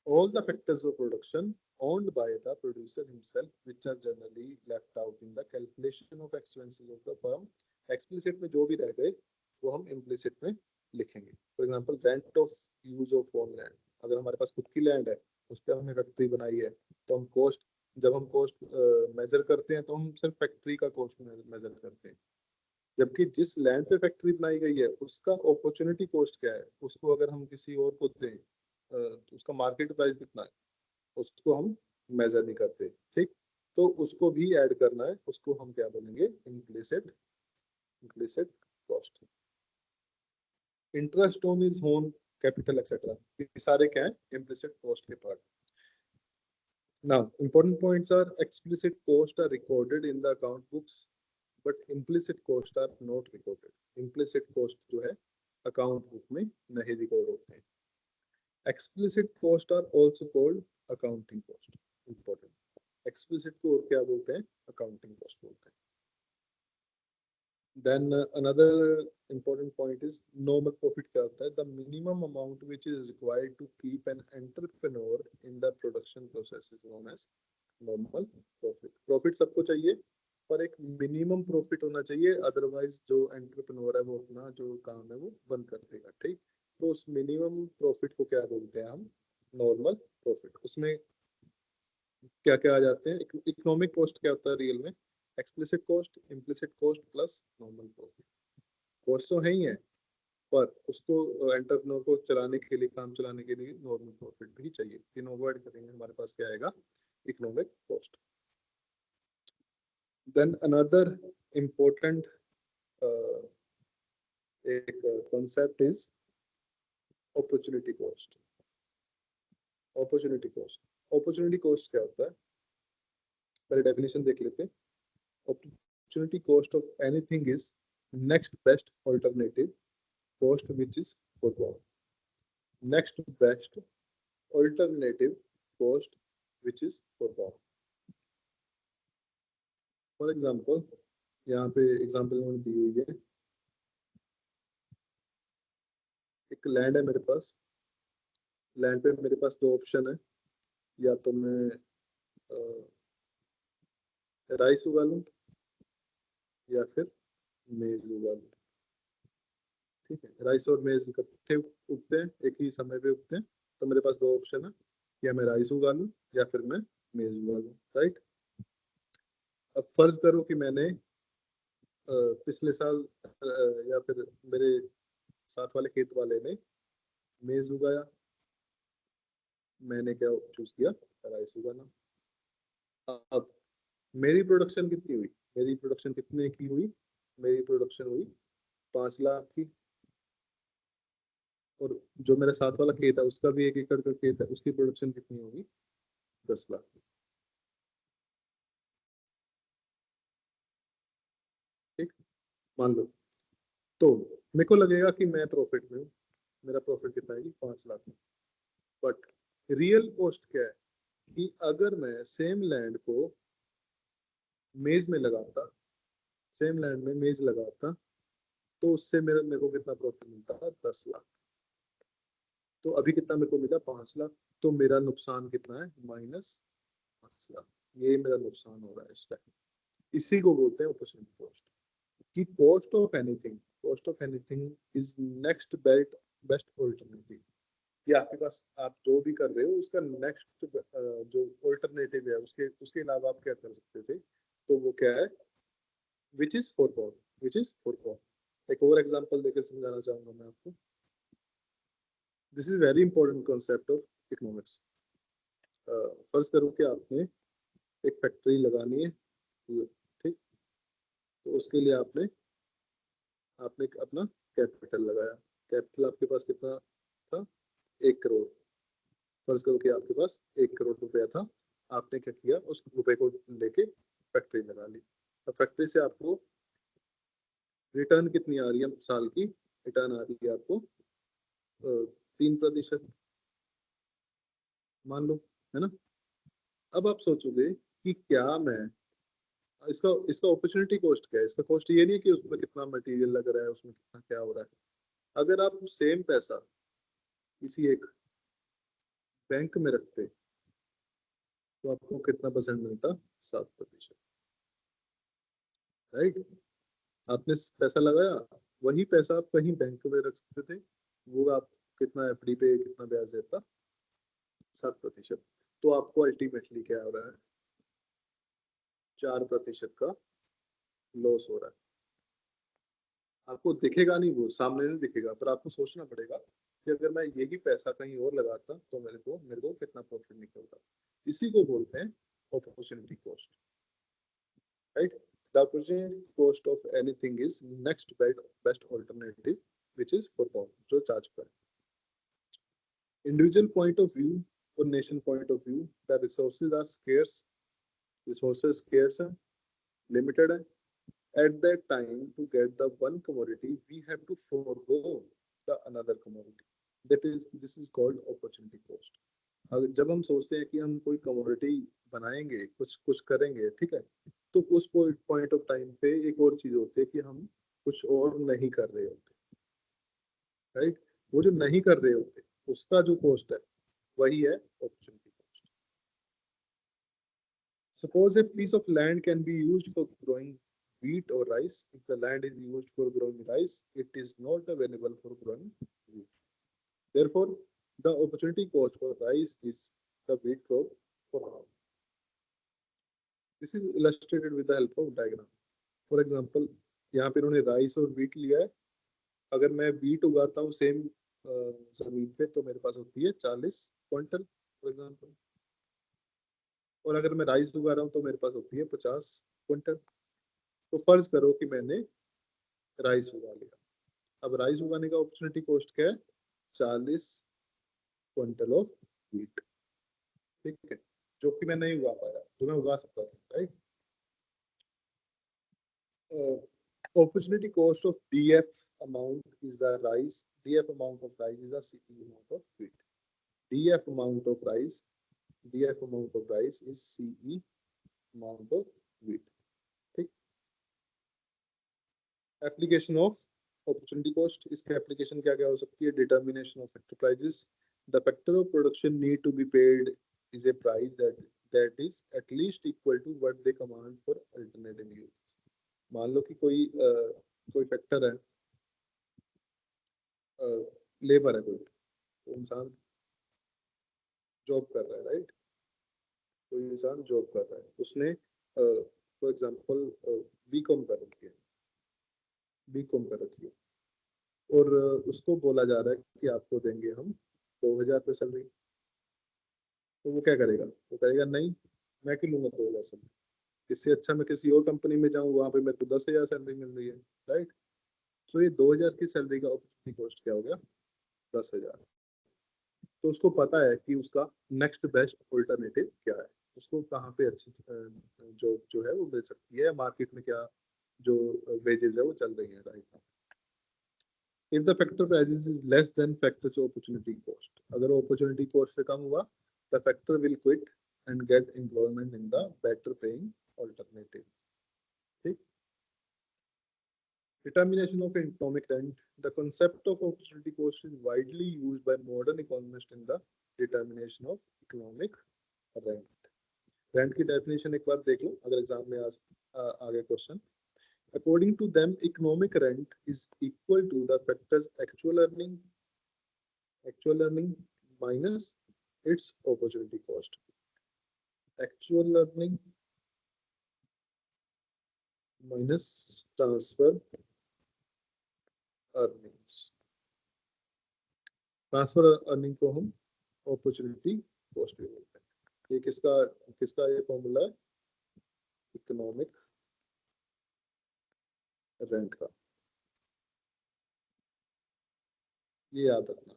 all the factors of production owned by the producer himself, which are generally left out in the calculation of expenses of the firm. Explicit में जो भी रह गए वो हम implicit में लिखेंगे. For example, rent of use of own land. अगर हमारे पास खुद की लैंड है, उस पर हमने फैक्ट्री बनाई है, तो हम कॉस्ट, जब हम कॉस्ट मेजर करते हैं तो हम सिर्फ फैक्ट्री का कॉस्ट मेजर करते हैं. जबकि जिस लैंड पे फैक्ट्री बनाई गई है उसका अपॉर्चुनिटी कॉस्ट क्या है, उसको अगर हम किसी और को दें तो उसका मार्केट प्राइस कितना है, उसको हम मेजर नहीं करते. ठीक, तो उसको भी ऐड करना है, उसको हम क्या बोलेंगे, implicit cost. Interest on is own capital etcetera, ये सारे क्या है, इम्प्लिसिट कॉस्ट के part. Now important points are explicit cost are recorded in the account books but implicit cost are not recorded. Implicit cost जो है account book में नहीं record होते हैं. Explicit cost are also called accounting cost. Important, explicit को और क्या बोलते हैं, अकाउंटिंग कॉस्ट बोलते हैं. Then another important point is normal profit क्या होता है, the minimum amount which is required to keep an entrepreneur in the production process is known as normal profit. Profit सबको चाहिए पर एक मिनिमम प्रॉफिट होना चाहिए, अदरवाइज जो एंटरप्रेन्योर है वो अपना जो काम है वो बंद कर देगा. ठीक, तो उस मिनिमम प्रॉफिट को क्या बोलते हैं हम, नॉर्मल प्रॉफिट. उसमें क्या क्या आ जाते हैं, इकोनॉमिक कॉस्ट क्या होता है रियल में, explicit cost, implicit cost plus normal profit. Cost तो है ही है पर उसको एंटरप्रेन्योर को चलाने के लिए, काम चलाने के लिए नॉर्मल प्रॉफिट भी चाहिए. तीनों अवॉइड करेंगे, हमारे पास क्या आएगा, economic cost. Then another important एक concept is opportunity cost. Opportunity cost क्या होता है, पहले डेफिनेशन देख लेते हैं. Opportunity cost of anything is next best alternative cost which is foregone. Next best alternative cost which is foregone. For example, यहाँ पे एग्जाम्पल मैंने दी हुई है. एक लैंड है मेरे पास, लैंड पे मेरे पास दो ऑप्शन है, या तो मैं राइस उगा लूँ या फिर मेज उगा लूँ. ठीक है, राइस और मेज इकट्ठे उगते हैं, एक ही समय पे उगते हैं, तो मेरे पास दो ऑप्शन है, या मैं राइस उगा लूँ या फिर मैं मेज उगा लूँ. राइट, अब फर्ज करो कि मैंने पिछले साल या फिर मेरे साथ वाले खेत वाले ने मेज उगाया, मैंने क्या चूज किया, राइस उगाना. अब मेरी प्रोडक्शन कितनी हुई, मेरी प्रोडक्शन कितने की हुई, मेरी प्रोडक्शन हुई 5 लाख की. और जो मेरे साथ वाला खेत है उसका भी 1 एकड़ का खेत है, उसकी प्रोडक्शन कितनी होगी, 10 लाख. ठीक, मान लो, तो मेरे को लगेगा कि मैं प्रॉफिट में हूँ, मेरा प्रॉफिट कितना है, 5 लाख. बट रियल कॉस्ट क्या है कि अगर मैं सेम लैंड को मेज में लगाता, सेम लैंड में मेज लगाता, तो उससे मेरे को कितना प्रॉफिट मिलता है, 10 लाख. तो अभी कितना मेरे को मिला, 5 लाख. तो मेरा नुकसान कितना है, -5 लाख. ये मेरा नुकसान हो रहा है इस टाइम. इसी को बोलते हैं अपॉर्चुनिटी कॉस्ट. कि cost of anything is next best alternative. ये आपके पास, आप जो भी कर रहे हो उसका नेक्स्ट जो ऑल्टरनेटिव है, उसके अलावा आप क्या कर सकते थे, तो वो क्या है, विच इज फोरगॉन. एक और एग्जांपल देकर समझाना चाहूंगा मैं आपको. This is very important concept of economics. फर्ज करो कि आपने एक फैक्ट्री लगानी है, ठीक, तो उसके लिए आपने अपना कैपिटल लगाया. कैपिटल आपके पास कितना था, 1 करोड़. फर्ज करो कि आपके पास 1 करोड़ रुपया था, आपने क्या किया, उस रुपए को लेके फैक्ट्री लगा ली. अब फैक्ट्री से आपको रिटर्न कितनी आ रही है, साल की रिटर्न आ रही है आपको 3% मान लो, है ना. अब आप सोचोगे कि क्या मैं इसका इसका अपॉर्चुनिटी कॉस्ट क्या है. इसका कॉस्ट ये नहीं है कि उसमें कितना मटेरियल लग रहा है, उसमें कितना क्या हो रहा है. अगर आप सेम पैसा किसी एक बैंक में रखते, तो आपको कितना परसेंट मिलता? 7%। राइट। आपने पैसा लगाया, वही पैसा आप कहीं बैंक में रख सकते थे, वो आप कितना एफडी पे कितना ब्याज देता? 7%। तो आपको अल्टीमेटली क्या हो रहा है? 4% का लॉस हो रहा है। आपको दिखेगा नहीं, वो सामने नहीं दिखेगा, पर आपको सोचना पड़ेगा कि अगर मैं यही पैसा कहीं और लगाता तो मेरे को कितना प्रॉफिट निकलता। इसी को बोलते हैं opportunity cost. Right. The opportunity cost of anything is next best alternative which is for जो चार्ज पर individual point of view or nation point of view, the resources are scarce, resources scarce हैं, limited है. At that time, to get the one commodity, we have to forego the another commodity. This is called opportunity cost. अगर जब हम सोचते हैं कि हम कोई कमोडिटी बनाएंगे, कुछ कुछ करेंगे, ठीक है, तो उस पॉइंट ऑफ टाइम पे एक और चीज होती है कि हम कुछ और नहीं कर रहे होते। राइट। वो जो नहीं कर रहे होते उसका जो कॉस्ट है वही है opportunity cost. Suppose a piece of land can be used for growing wheat or rice. If the land is used for growing rice, it is not available for growing wheat. Therefore, the opportunity cost for rice is the wheat crop for now. This is illustrated with the help of diagram. For example, यहाँ पे इन्होंने rice और wheat लिया है। अगर मैं wheat उगाता हूँ सेम जमीन पे तो मेरे पास होती है 40 क्विंटल फॉर एग्जाम्पल, और अगर मैं राइस उगा रहा हूँ तो मेरे पास होती है 50 क्विंटल। तो फर्ज करो कि मैंने राइस उगा लिया। अब राइस उगाने का अपॉर्चुनिटी कॉस्ट क्या है? 40 क्विंटल ऑफ व्हीट। ठीक है, जो कि मैं नहीं उगा पाया, जो मैं उगा सकता था। Right. Opportunity cost of DF amount is the rice. DF amount of rice is the CE amount of wheat. DF amount of rice. DF amount of rice is CE amount of wheat. ठीक। Application of opportunity cost, इसका application क्या क्या हो सकती है? Determination of factor prices. The factor of production need to be paid is a price that is at least equal to what they command for alternative use. मान लो कि कोई फैक्टर है, लेबर है, कोई इंसान जॉब कर रहा है। राइट। कोई इंसान जॉब कर रहा है, उसने फॉर एग्जांपल बीकॉम कर रखी है, बीकॉम कर रखी है, और उसको बोला जा रहा है कि आपको देंगे हम 2000 रुपये सैलरी। तो वो क्या करेगा? वो कहेगा नहीं, मैं क्यों लूंगा 2000 सैलरी, इससे अच्छा मैं किसी और कंपनी में जाऊँ, वहां पे मेरे को 10,000 सैलरी मिल रही है। राइट। तो ये 2000 की सैलरी का अपॉर्चुनिटी कॉस्ट क्या हो गया? 10,000। तो उसको पता है कि उसका नेक्स्ट बेस्ट ऑल्टरनेटिव क्या है, उसको कहाँ पे अच्छी जॉब जो है वो मिल सकती है, मार्केट में क्या जो वेजेस है वो चल रही है right now. If the factor prices is less than factors opportunity cost, अगर अपॉर्चुनिटी कॉस्ट से कम हुआ, the factor will quit and gate employment in the better paying alternative. ठीक। Determination of economic rent. The concept of opportunity cost is widely used by modern economists in the determination of economic rent. Rent की definition एक बार देख लो, अगर exam में आगे question. According to them, economic rent is equal to the factor's actual earning minus its opportunity cost. Actual earning minus transfer earnings. Transfer earning को हम opportunity cost भी बोलते हैं। ये किसका किसका ये फॉर्मूला है? इकोनॉमिक रेंट का। ये याद रखना।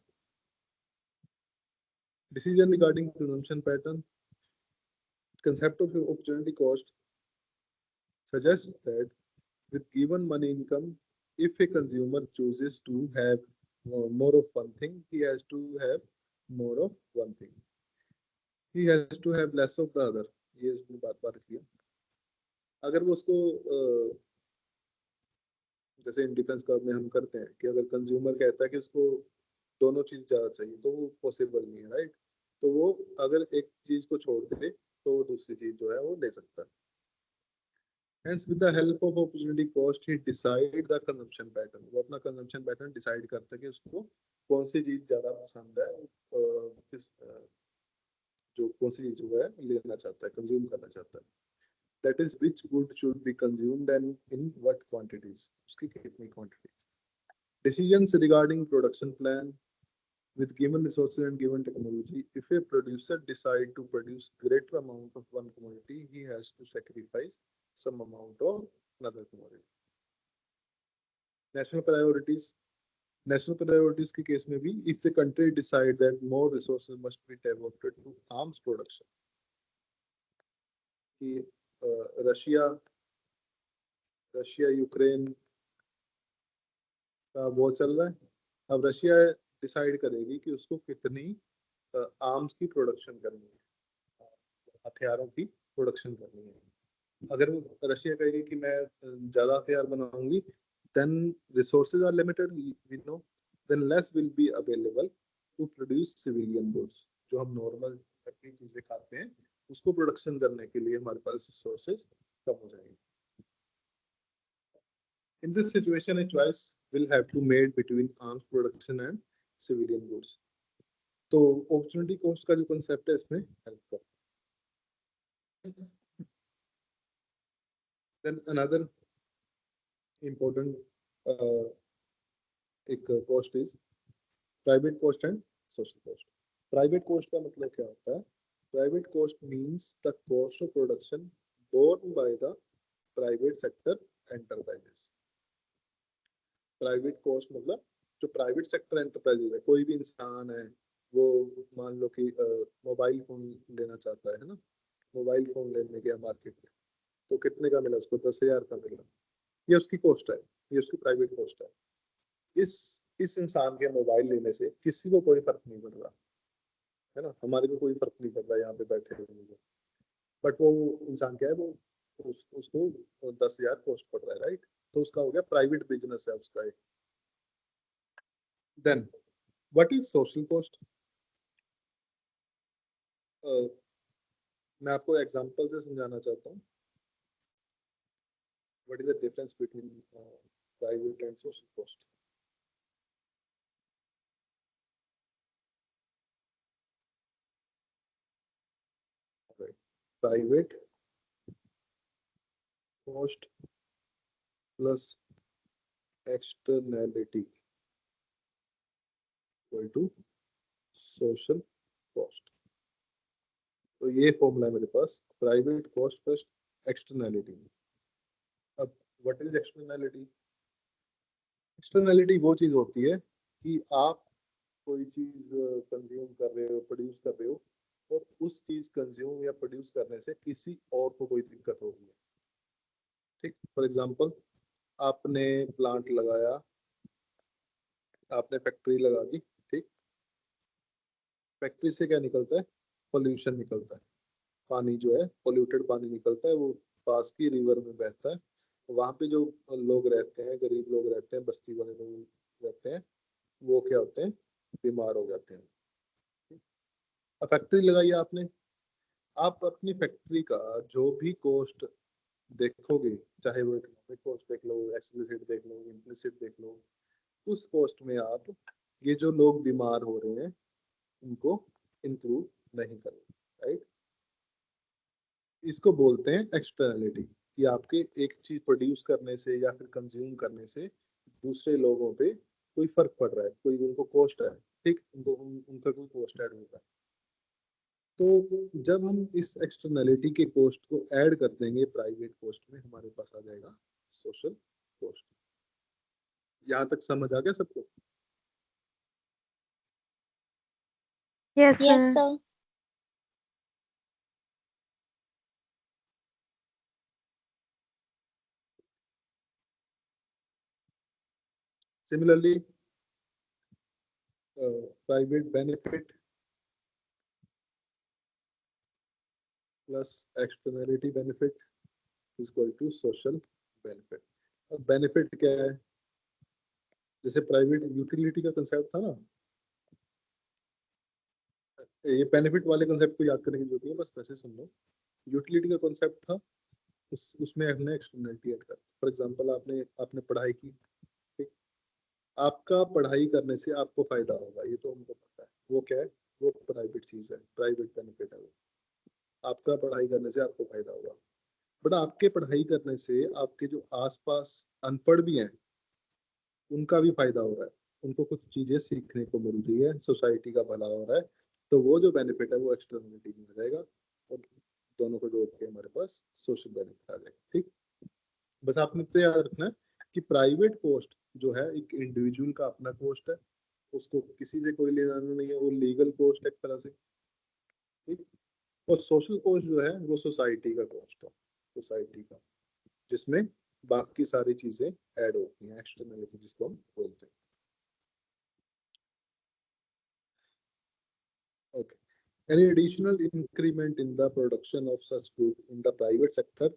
Decision regarding consumption pattern. Concept of opportunity cost suggests that with given money income, if a consumer chooses to have more of one thing, he has to have more of one thing. He has to have less of the other. ये इसमें बात बात किया। अगर वो उसको जैसे indifference curve में हम करते हैं कि अगर कंज्यूमर कहता है कि उसको दोनों चीज ज्यादा चाहिए तो वो पॉसिबल नहीं है। राइट। तो वो अगर एक चीज को छोड़ दे तो वो दूसरी चीज जो है वो ले सकता है। Hence, with the help of opportunity cost, he decide the consumption pattern. वो अपना consumption pattern decide करता है कि उसको कौन सी चीज ज्यादा पसंद है, जो कौन सी चीज जो है लेना चाहता है, कंज्यूम करना चाहता है। That is, which good should be consumed and in what quantities, उसकी कितनी quantity. Decisions regarding production plan with given resources and given technology. If a producer decide to produce greater amount of one commodity, he has to sacrifice some amount of another commodity. National priorities. National priorities के case में भी, if the country decide that more resources must be devoted to arms production, कि Russia Ukraine का वो चल रहा है, अब रशिया डिसाइड करेगी कि उसको कितनी आर्म्स की प्रोडक्शन करनी है, हथियारों की प्रोडक्शन करनी है। अगर वो रशिया कहेगी कि मैं ज्यादा हथियार बनाऊंगी, then resources are limited, we know, then less will be available to produce civilian goods. जो हम नॉर्मल चीजें खाते हैं उसको प्रोडक्शन करने के लिए हमारे पास रिसोर्सेज कम हो जाएंगे। In this situation, a choice will have to made between arms production and civilian goods. तो opportunity cost का जो concept है इसमें help करता है। Then another important एक cost is private cost and social cost. Private cost का मतलब क्या होता है? Private cost means the cost of production borne by the private sector enterprises. Private cost मतलब जो प्राइवेट सेक्टर एंटरप्राइजेज है, कोई भी इंसान है, वो मान लो कि मोबाइल फोन लेना चाहता है ना, मोबाइल फोन लेने गया मार्केट में, तो कितने का मिला उसको? 10,000 का मिला, ये उसकी कॉस्ट है, ये उसकी प्राइवेट कॉस्ट है। इस इंसान के मोबाइल लेने से किसी को कोई फर्क नहीं पड़ रहा है ना, हमारे को कोई फर्क नहीं पड़ रहा यहाँ पे बैठे हुए, बट वो इंसान क्या है, वो उसको 10,000 कॉस्ट पड़ रहा है, राइट? तो उसका हो गया प्राइवेट बिजनेस है उसका एक। Then what is social cost? मैं आपको एग्जांपल से समझाना चाहता हूँ what is the difference between private and social cost. Private cost plus externality equal to social cost. तो ये फॉर्मूला है मेरे पास, प्राइवेट कॉस्ट प्लस एक्सटर्नैलिटी। अब व्हाट इज एक्सटर्नैलिटी? एक्सटर्नैलिटी वो चीज होती है कि आप कोई चीज कंज्यूम कर रहे हो, प्रोड्यूस कर रहे हो, और उस चीज कंज्यूम या प्रोड्यूस करने से किसी और को कोई दिक्कत हो रही है। ठीक, फॉर एग्जांपल आपने प्लांट लगाया, आपने फैक्ट्री लगा दी, ठीक, फैक्ट्री से क्या निकलता है? पोल्यूशन निकलता है, पानी जो है पोल्यूटेड पानी निकलता है, वो पास की रिवर में बहता है। वहां पे जो लोग रहते हैं, गरीब लोग रहते हैं, बस्ती वाले लोग रहते हैं, वो क्या होते हैं? बीमार हो जाते हैं। अब फैक्ट्री लगाई आपने, आप अपनी फैक्ट्री का जो भी कॉस्ट देखोगे, चाहे वो इकोनॉमिक कॉस्ट देख लो, एक्सप्लिसिट देख लो, इम्प्लिसिट देख लो, उस कॉस्ट में आप ये जो लोग बीमार हो रहे हैं उनको इंक्लूड नहीं करो, राइट? इसको बोलते हैं एक्सटर्नलिटी, कि आपके एक चीज प्रोड्यूस करने से या फिर कंज्यूम करने से दूसरे लोगों पे कोई फर्क पड़ रहा है, कोई उनको कॉस्ट है, ठीक, उनका कोई कॉस्ट ऐड होगा। तो जब हम इस एक्सटर्नलिटी के कॉस्ट को ऐड कर देंगे प्राइवेट कॉस्ट में, हमारे पास आ जाएगा सोशल कॉस्ट। यहाँ तक समझ आ गया सबको? Yes Yes, sir. sir. Similarly, private benefit plus externality benefit is equal to social benefit. अब benefit क्या है? जैसे प्राइवेट यूटिलिटी का कंसेप्ट था ना, ये बेनिफिट वाले कंसेप्ट को याद करने की जरूरत है, बस वैसे सुन लो। यूटिलिटी का कॉन्सेप्ट था, उसमें हमने एक्सटर्नलिटी ऐड कर। फॉर एग्जांपल आपने आपने पढ़ाई की, ठीक, आपका पढ़ाई करने से आपको फायदा होगा, ये तो हमको पता है। वो क्या है? वो प्राइवेट चीज है, प्राइवेट बेनिफिट है वो। आपका पढ़ाई करने से आपको फायदा होगा, बट आपके पढ़ाई करने से आपके जो आसपास अनपढ़ भी हैं उनका भी फायदा हो रहा है, उनको कुछ चीजें सीखने को मिल रही है, सोसाइटी का भला हो रहा है। तो वो जो बेनिफिट है वो एक्सटर्नलिटी में आ जाएगा, और दोनों को जोड़ के हमारे पास सोशल बेनिफिट आ जाएगा। ठीक, बस आपने तो याद रखना है कि प्राइवेट कॉस्ट जो है एक इंडिविजुअल का अपना कॉस्ट है, उसको किसी से कोई लेना देना नहीं है, वो लीगल कॉस्ट है एक तरह से। ठीक, और सोशल कॉस्ट जो है वो सोसाइटी का कॉस्ट है, सोसाइटी का, जिसमें बाकी सारी चीजें ऐड होती हैं, एक्सटर्नलिटी जिसको हम बोलते हैं। Okay. Any additional increment in the production of such goods in the private sector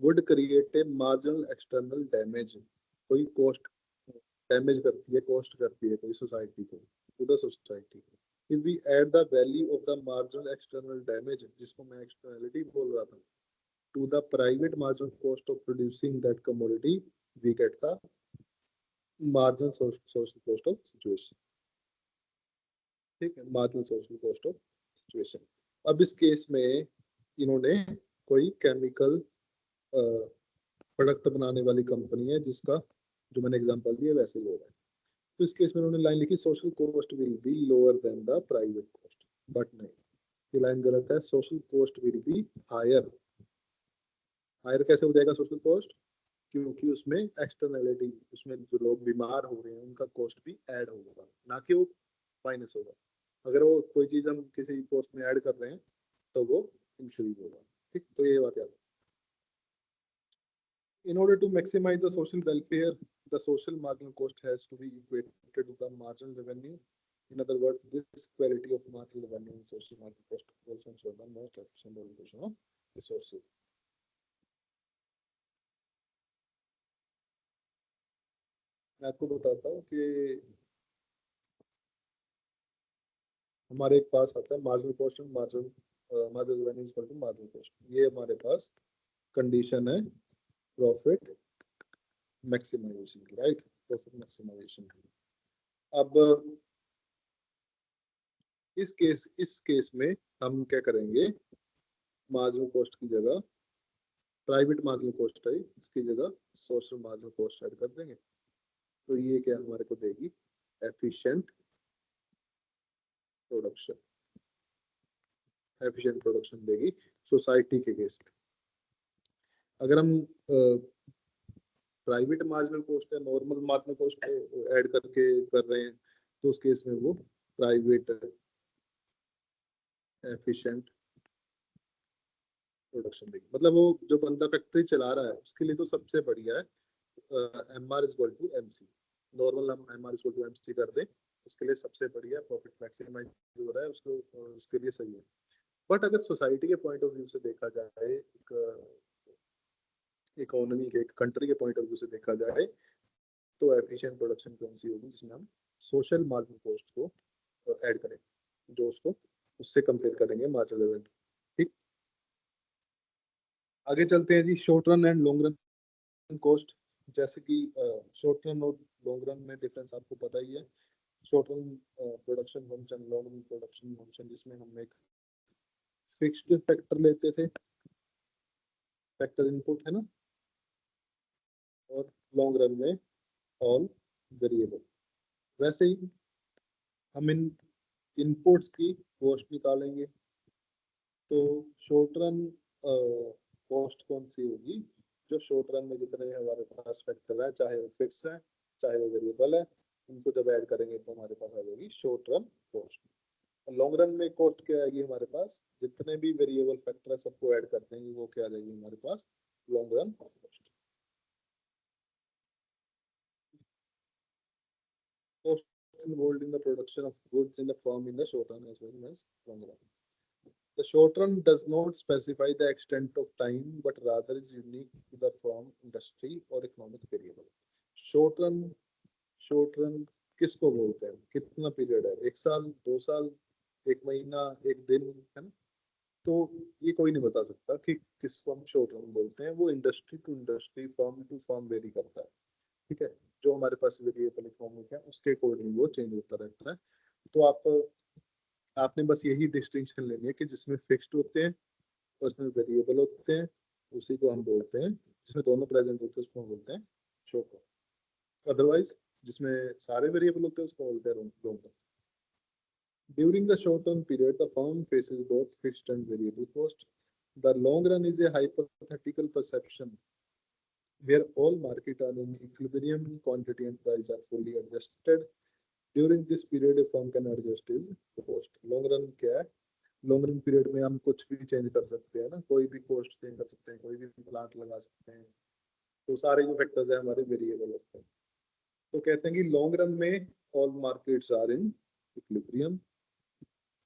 would create a marginal external damage. कोई cost damage करती है, cost करती है कोई society को, to the society. If we add the value of the marginal external damage, जिसको मैं externality बोल रहा था, to the private marginal cost of producing that commodity, we get the marginal social cost of situation. ठीक है, marginal social cost of situation. अब इस case में इन्होंने कोई केमिकल प्रोडक्ट बनाने वाली कंपनी है, जिसका जो मैंने एग्जांपल दिया वैसे ही हो रहा है। तो इस केस में उन्होंने लाइन लिखी social cost will be lower than the private cost, but नहीं, ये लाइन गलत है। Social cost will be higher. Higher कैसे हो जाएगा सोशल कॉस्ट? क्योंकि उसमें एक्सटर्नलिटी, उसमें जो लोग बीमार हो रहे हैं उनका कॉस्ट भी ऐड होगा, ना कि वो माइनस होगा। अगर वो कोई चीज हम किसी कॉस्ट में ऐड कर रहे हैं तो वो इंक्रीज होगा। ठीक, तो ये बात याद। In order to maximize the social welfare, the social marginal cost has to be equated to the marginal revenue. In other words, this quality of marginal revenue and social marginal cost also ensure the most efficient allocation of resources. मैं आपको बताता हूँ कि हमारे एक पास आता है marginal cost and marginal revenue equal to marginal cost. ये हमारे पास कंडीशन है प्रॉफिट मैक्सिमाइजेशन की, राइट, प्रॉफिट मैक्सिमाइजेशन की। अब इस केस में हम क्या करेंगे, मार्जिनल कॉस्ट की जगह प्राइवेट मार्जिनल कॉस्ट है, इसकी जगह सोशल मार्जिनल कॉस्ट ऐड कर देंगे। तो ये क्या हमारे को देगी, एफिशिएंट प्रोडक्शन, एफिशिएंट प्रोडक्शन देगी सोसाइटी के केस में। अगर हम प्राइवेट मार्जिनल कॉस्ट है, नॉर्मल मार्जिनल कॉस्ट ऐड करके कर रहे हैं, तो उस केस में वो प्राइवेट एफिशिएंट प्रोडक्शन देगी। मतलब वो जो बंदा फैक्ट्री चला रहा है उसके लिए तो सबसे बढ़िया है M R equal to M C. Normal हम M R equal to M C कर दें, उसके लिए सबसे बढ़िया प्रॉफिट मैक्सिमाइज हो रहा है उसको, उसके लिए सही है। बट अगर सोसाइटी के पॉइंट ऑफ व्यू से देखा जाए, एक इकोनॉमी के, एक कंट्री के पॉइंट ऑफ व्यू से देखा जाए, तो एफिशिएंट प्रोडक्शन कौन सी होगी, जिसमें हम सोशल मार्जिनल कॉस्ट को ऐड करें, जो उसको उससे कंपेयर करेंगे मार्जिनल लेवल। ठीक, आगे चलते हैं जी। Short run and long run cost. जैसे कि शॉर्ट रन और लॉन्ग रन में डिफरेंस आपको पता ही है। Short run production function, long run production function, जिसमें हम एक फिक्स्ड फैक्टर लेते थे, फैक्टर इनपुट है ना, और लॉन्ग रन में ऑल वेरिएबल। वैसे ही हम इन इनपुट्स की कॉस्ट निकालेंगे, तो शॉर्ट रन कॉस्ट कौन सी होगी, जो शॉर्ट रन में जितने हमारे पास फैक्टर है, चाहे वो फिक्स है चाहे वो वेरिएबल है, उनको जब ऐड करेंगे तो हमारे पास आ जाएगी short run cost. Long run में कॉस्ट क्या आएगी हमारे पास, जितने भी वेरिएबल फैक्टर है सबको ऐड कर देंगे, वो क्या आ जाएगी हमारे पास, long run cost. Cost involved in the production of goods in the firm in the short run as well as long run. The short run does not specify the extent of time, but rather is unique to the firm, industry or economic variable. Short run किसको बोलते हैं, कितना period है, 1 साल 2 साल एक महीना, एक दिन, है ना। तो ये कोई नहीं बता सकता कि किसको हम शॉर्ट टर्म बोलते हैं, वो industry to industry, firm to firm vary करता है। ठीक है, जो हमारे पास वेरिएबल इकोनॉमिक है उसके अकॉर्डिंग वो चेंज होता रहता है। तो आपने बस यही डिस्टिंक्शन लेनी है कि जिसमें फिक्स्ड होते हैं और उसमें वेरिएबल होते हैं, उसी को हम बोलते हैं, जिसमें दोनों प्रेजेंट होते हैं उसको हम बोलते हैं शॉर्ट टर्म। अदरवाइज जिसमें सारे वेरिएबल होते हैं उसको बोलते हैं long term. During the short-term period, the firm faces both fixed and variable cost. The long run is a hypothetical perception where all markets are in equilibrium, quantity and price are fully adjusted. During this period, a firm can adjust its cost. Long run क्या है? Long run period में हम कुछ भी change कर सकते हैं ना, कोई भी कॉस्ट चेंज कर सकते हैं, कोई भी प्लांट लगा सकते हैं। तो सारे जो फैक्टर्स है हमारे वेरिएबल होते हैं। तो कहते हैं कि लॉन्ग रन में all markets are in equilibrium,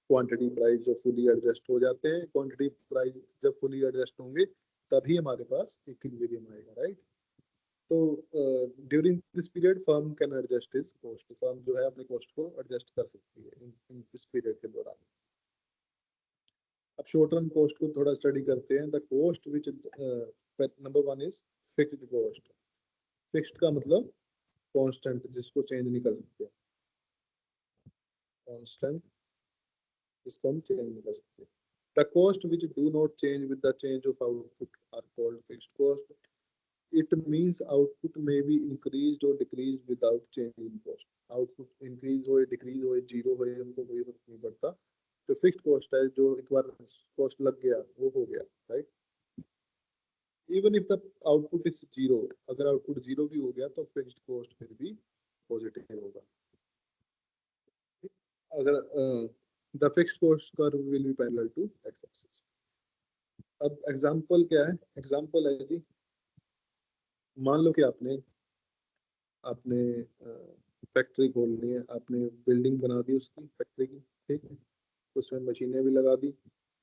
quantity price जो फुली एडजस्ट हो जाते हैं, क्वांटिटी प्राइस जब फुली एडजस्ट होंगे तभी हमारे पास इक्विलिब्रियम आएगा, राइट। तो during this period firm can adjust is cost, firm जो है अपने कॉस्ट को एडजस्ट कर सकती है इन इस पीरियड के दौरान। अब शॉर्ट टर्म कॉस्ट को थोड़ा स्टडी करते हैं। The cost which number one is fixed cost. Fixed का मतलब कांस्टेंट, जिसको चेंज नहीं कर सकते, कांस्टेंट, इसको हम चेंज नहीं कर सकते। The cost which do not change with the change of output are called fixed cost. It means output may be increased or decreased without change in cost. Output increase हो decrease हो zero हो हमको कोई फर्क नहीं पड़ता। तो fixed cost है, जो एक बार कॉस्ट लग गया वो हो गया, right. Even if the output is zero, अगर आउटपुट जीरो भी हो गया तो फिक्स्ड कॉस्ट फिर भी पॉजिटिव होगा। अगर the fixed cost curve will be parallel to X axis. अब एग्जांपल क्या है? एग्जांपल है जी, मान लो कि आपने आपने फैक्ट्री खोलनी है, आपने बिल्डिंग बना दी उसकी फैक्ट्री की, ठीक है, उसमें मशीनें भी लगा दी,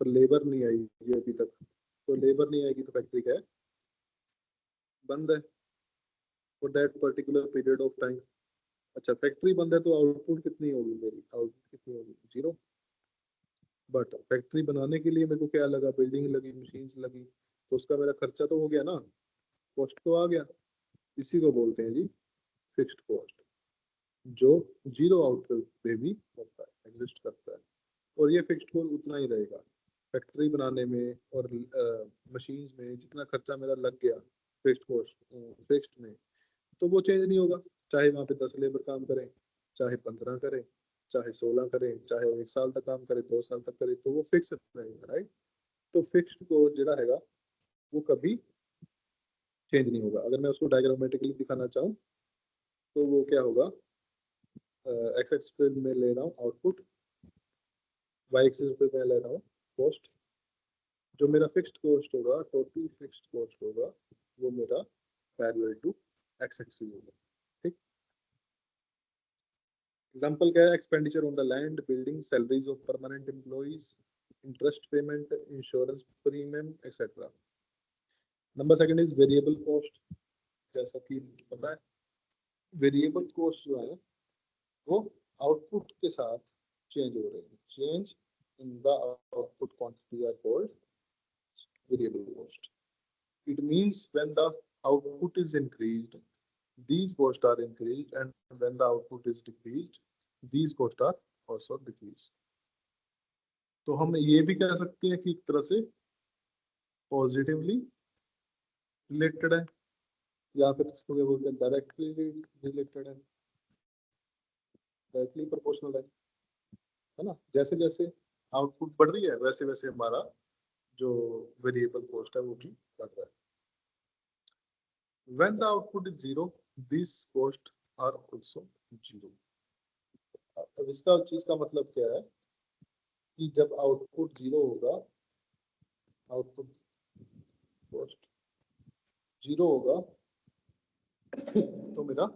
पर लेबर नहीं आई ये अभी तक। तो लेबर नहीं आएगी तो फैक्ट्री क्या है? बंद है for that particular period of time. अच्छा, फैक्ट्री बंद है तो आउटपुट कितनी होगी मेरी? आउटपुट कितनी होगी? जीरो। बट फैक्ट्री बनाने के लिए मेरे को क्या लगा? बिल्डिंग लगी, मशीन लगी, तो उसका मेरा खर्चा तो हो गया ना, कॉस्ट तो आ गया। इसी को बोलते हैं जी फिक्स्ड कॉस्ट, जो जीरो आउटपुट पे भी होता है, एग्जिस्ट करता है। और ये फिक्स्ड कॉस्ट उतना ही रहेगा। फैक्ट्री बनाने में और मशीन्स में जितना खर्चा मेरा लग गया फिक्स्ड कॉस्ट, फिक्स्ड में, तो वो चेंज नहीं होगा। चाहे वहाँ पे 10 लेबर काम करें, चाहे 15 करें, चाहे 16 करें, चाहे वो 1 साल तक काम करे, 2 साल तक करे, तो वो फिक्स रहेगा, राइट। तो फिक्स्ड को जो रहेगा वो कभी चेंज नहीं होगा। अगर मैं उसको डायग्रामेटिकली दिखाना चाहूँ तो वो क्या होगा? एक्स एक्सिस पे मैं ले रहा हूँ आउटपुट, वाई एक्सिस पे मैं ले रहा हूँ कॉस्ट। जो मेरा फिक्स्ड कॉस्ट होगा, टोटल फिक्स्ड कॉस्ट होगा, वो मेरा पैरेलल टू एक्स एक्सिस होगा, ठीक। एग्जांपल क्या है? Expenditure on the land, building, salaries of permanent employees, interest payment, insurance premium etcetera. Number second is variable cost. जैसा कि पता है, वेरिएबल कॉस्ट जो है वो आउटपुट के साथ चेंज हो रहे हैं। Change in the output quantity are called variable cost. It means when the output is increased, these costs are increased, and when the output is decreased, these costs are also decreased. तो हम ये भी कह सकते हैं कि एक तरह से पॉजिटिवली रिलेटेड है, या फिर इसको क्या बोलते हैं, डायरेक्टली रिलेटेड है, डायरेक्टली प्रोपोर्शनल है ना। जैसे जैसे आउटपुट बढ़ रही है वैसे वैसे हमारा जो वेरिएबल कॉस्ट है वो भी बढ़ रहा है। When the output is zero, these costs are also zero. अब इसका चीज का मतलब क्या है कि जब आउटपुट जीरो होगा, आउटपुट कॉस्ट जीरो होगा तो मेरा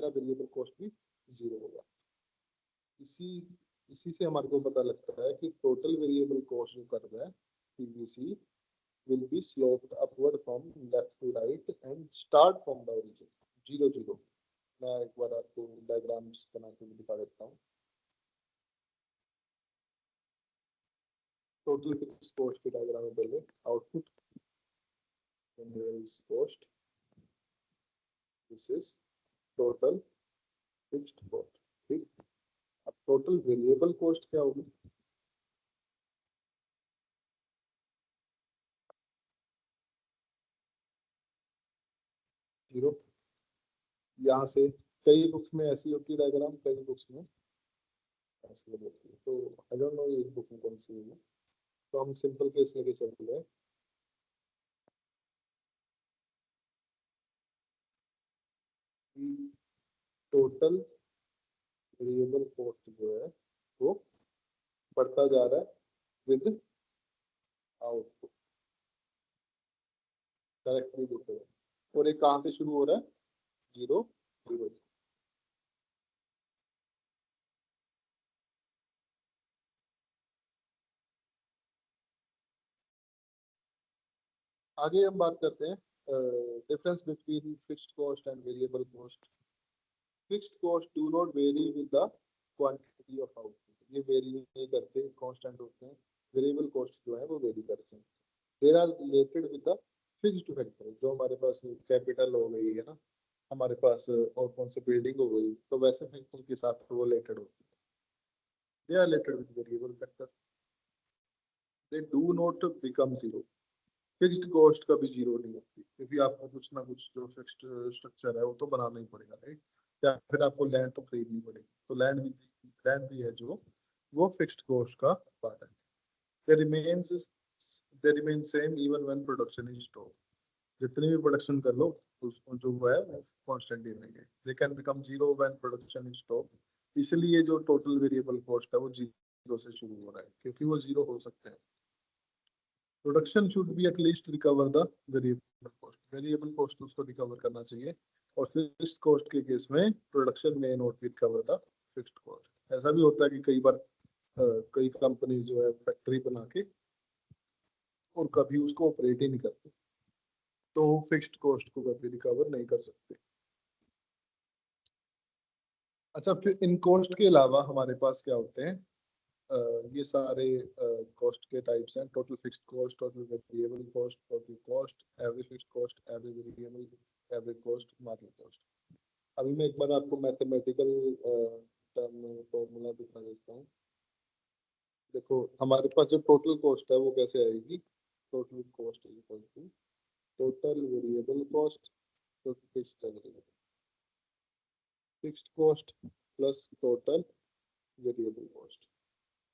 वेरिएबल कॉस्ट भी जीरो होगा। इसी इसी से हमारे को पता लगता है कि टोटल वेरिएबल कॉस्ट जो कर रहा है PVC will be sloped upward from left to right and start from the origin 0 0, मैं एक बार आपको डायग्राम्स बना के भी दिखा देता हूँ। टोटल फिक्स कॉस्ट की डायग्राम में पहले output, cost, this is total fixed cost. ठीक, अब टोटल वेरिएबल कॉस्ट क्या होगी? जीरो। यहाँ से कई बुक्स में ऐसी होती है डायग्राम, कई बुक्स में ऐसी होती है, तो आई डोंट नो ये बुक में कौन सी है। तो हम सिंपल केस लेके चल रहे हैं। टोटल वेरिएबल कॉस्ट जो है वो बढ़ता जा रहा है विद आउटपुट, डायरेक्टली देते हैं। और ये कहाँ से शुरू हो रहा है? Zero, zero. आगे हम बात करते हैं difference between fixed cost and variable cost. Fixed cost do not very with the quantity of output, ये वेरी नहीं करते, कांस्टेंट होते हैं। वेरिएबल कॉस्ट जो है वो वेरी करते हैं। There are related with the fixed factor, जो हमारे पास कैपिटल हो गई है ना, हमारे पास और कौन सी बिल्डिंग हो गई, तो वैसे फैक्टर के साथ वो रिलेटेड होती है। They are related with variable factor, they do not become zero. Fixed cost कभी जीरो नहीं होती, क्योंकि आपको कुछ ना कुछ जो फिक्स्ड स्ट्रक्चर है वो तो बनाना ही पड़ेगा, राइट? या फिर आपको लैंड तो खरीदनी पड़ेगी, तो लैंड भी है जो वो फिक्स्ड कॉस्ट का पार्ट है। They remains they remain same even when production is stop. जितनी भी प्रोडक्शन कर लो जो है वो कांस्टेंट ही रहेंगे। They can become zero when production is stop. इसलिए जो टोटल वेरिएबल कॉस्ट है वो जीरो से शुरू हो रहा है, क्योंकि वो जीरो हो सकते हैं। Production should be at least recover the variable cost, variable cost उसको रिकवर करना चाहिए। और फिक्स्ड कॉस्ट के केस में प्रोडक्शन में not recover the fixed cost. ऐसा भी होता है कि कई बार कई कंपनी जो है फैक्ट्री बना के और कभी उसको ऑपरेट ही नहीं करते, तो फिक्स्ड कॉस्ट को कभी रिकवर नहीं कर सकते। अच्छा, फिर इन कॉस्ट के अलावा हमारे पास क्या होते हैं? ये सारे कॉस्ट के टाइप्स हैं। Total fixed cost, total variable cost, total cost, average fixed cost, average variable, average cost, marginal cost. अभी मैं एक बार आपको मैथमेटिकल टर्म में फॉर्मूला दिखा देता हूँ। देखो हमारे पास जो टोटल कॉस्ट है वो कैसे आएगी? Total cost is equal to total variable cost, total fixed cost plus total variable cost.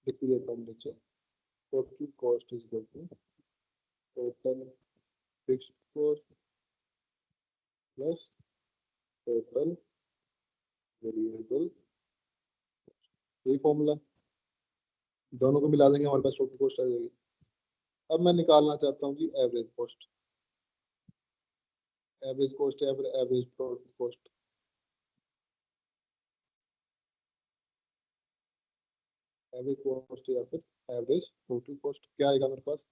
लिख देता हूँ नीचे। Total cost is equal to total fixed cost plus total variable, यही फॉर्मूला। दोनों को मिला देंगे, हमारे पास टोटल कॉस्ट आ जाएगी। अब मैं निकालना चाहता हूँ जी एवरेज कॉस्ट। एवरेज कॉस्ट या फिर average total cost. Average cost या फिर एवरेज टोटल कॉस्ट क्या आएगा मेरे पास?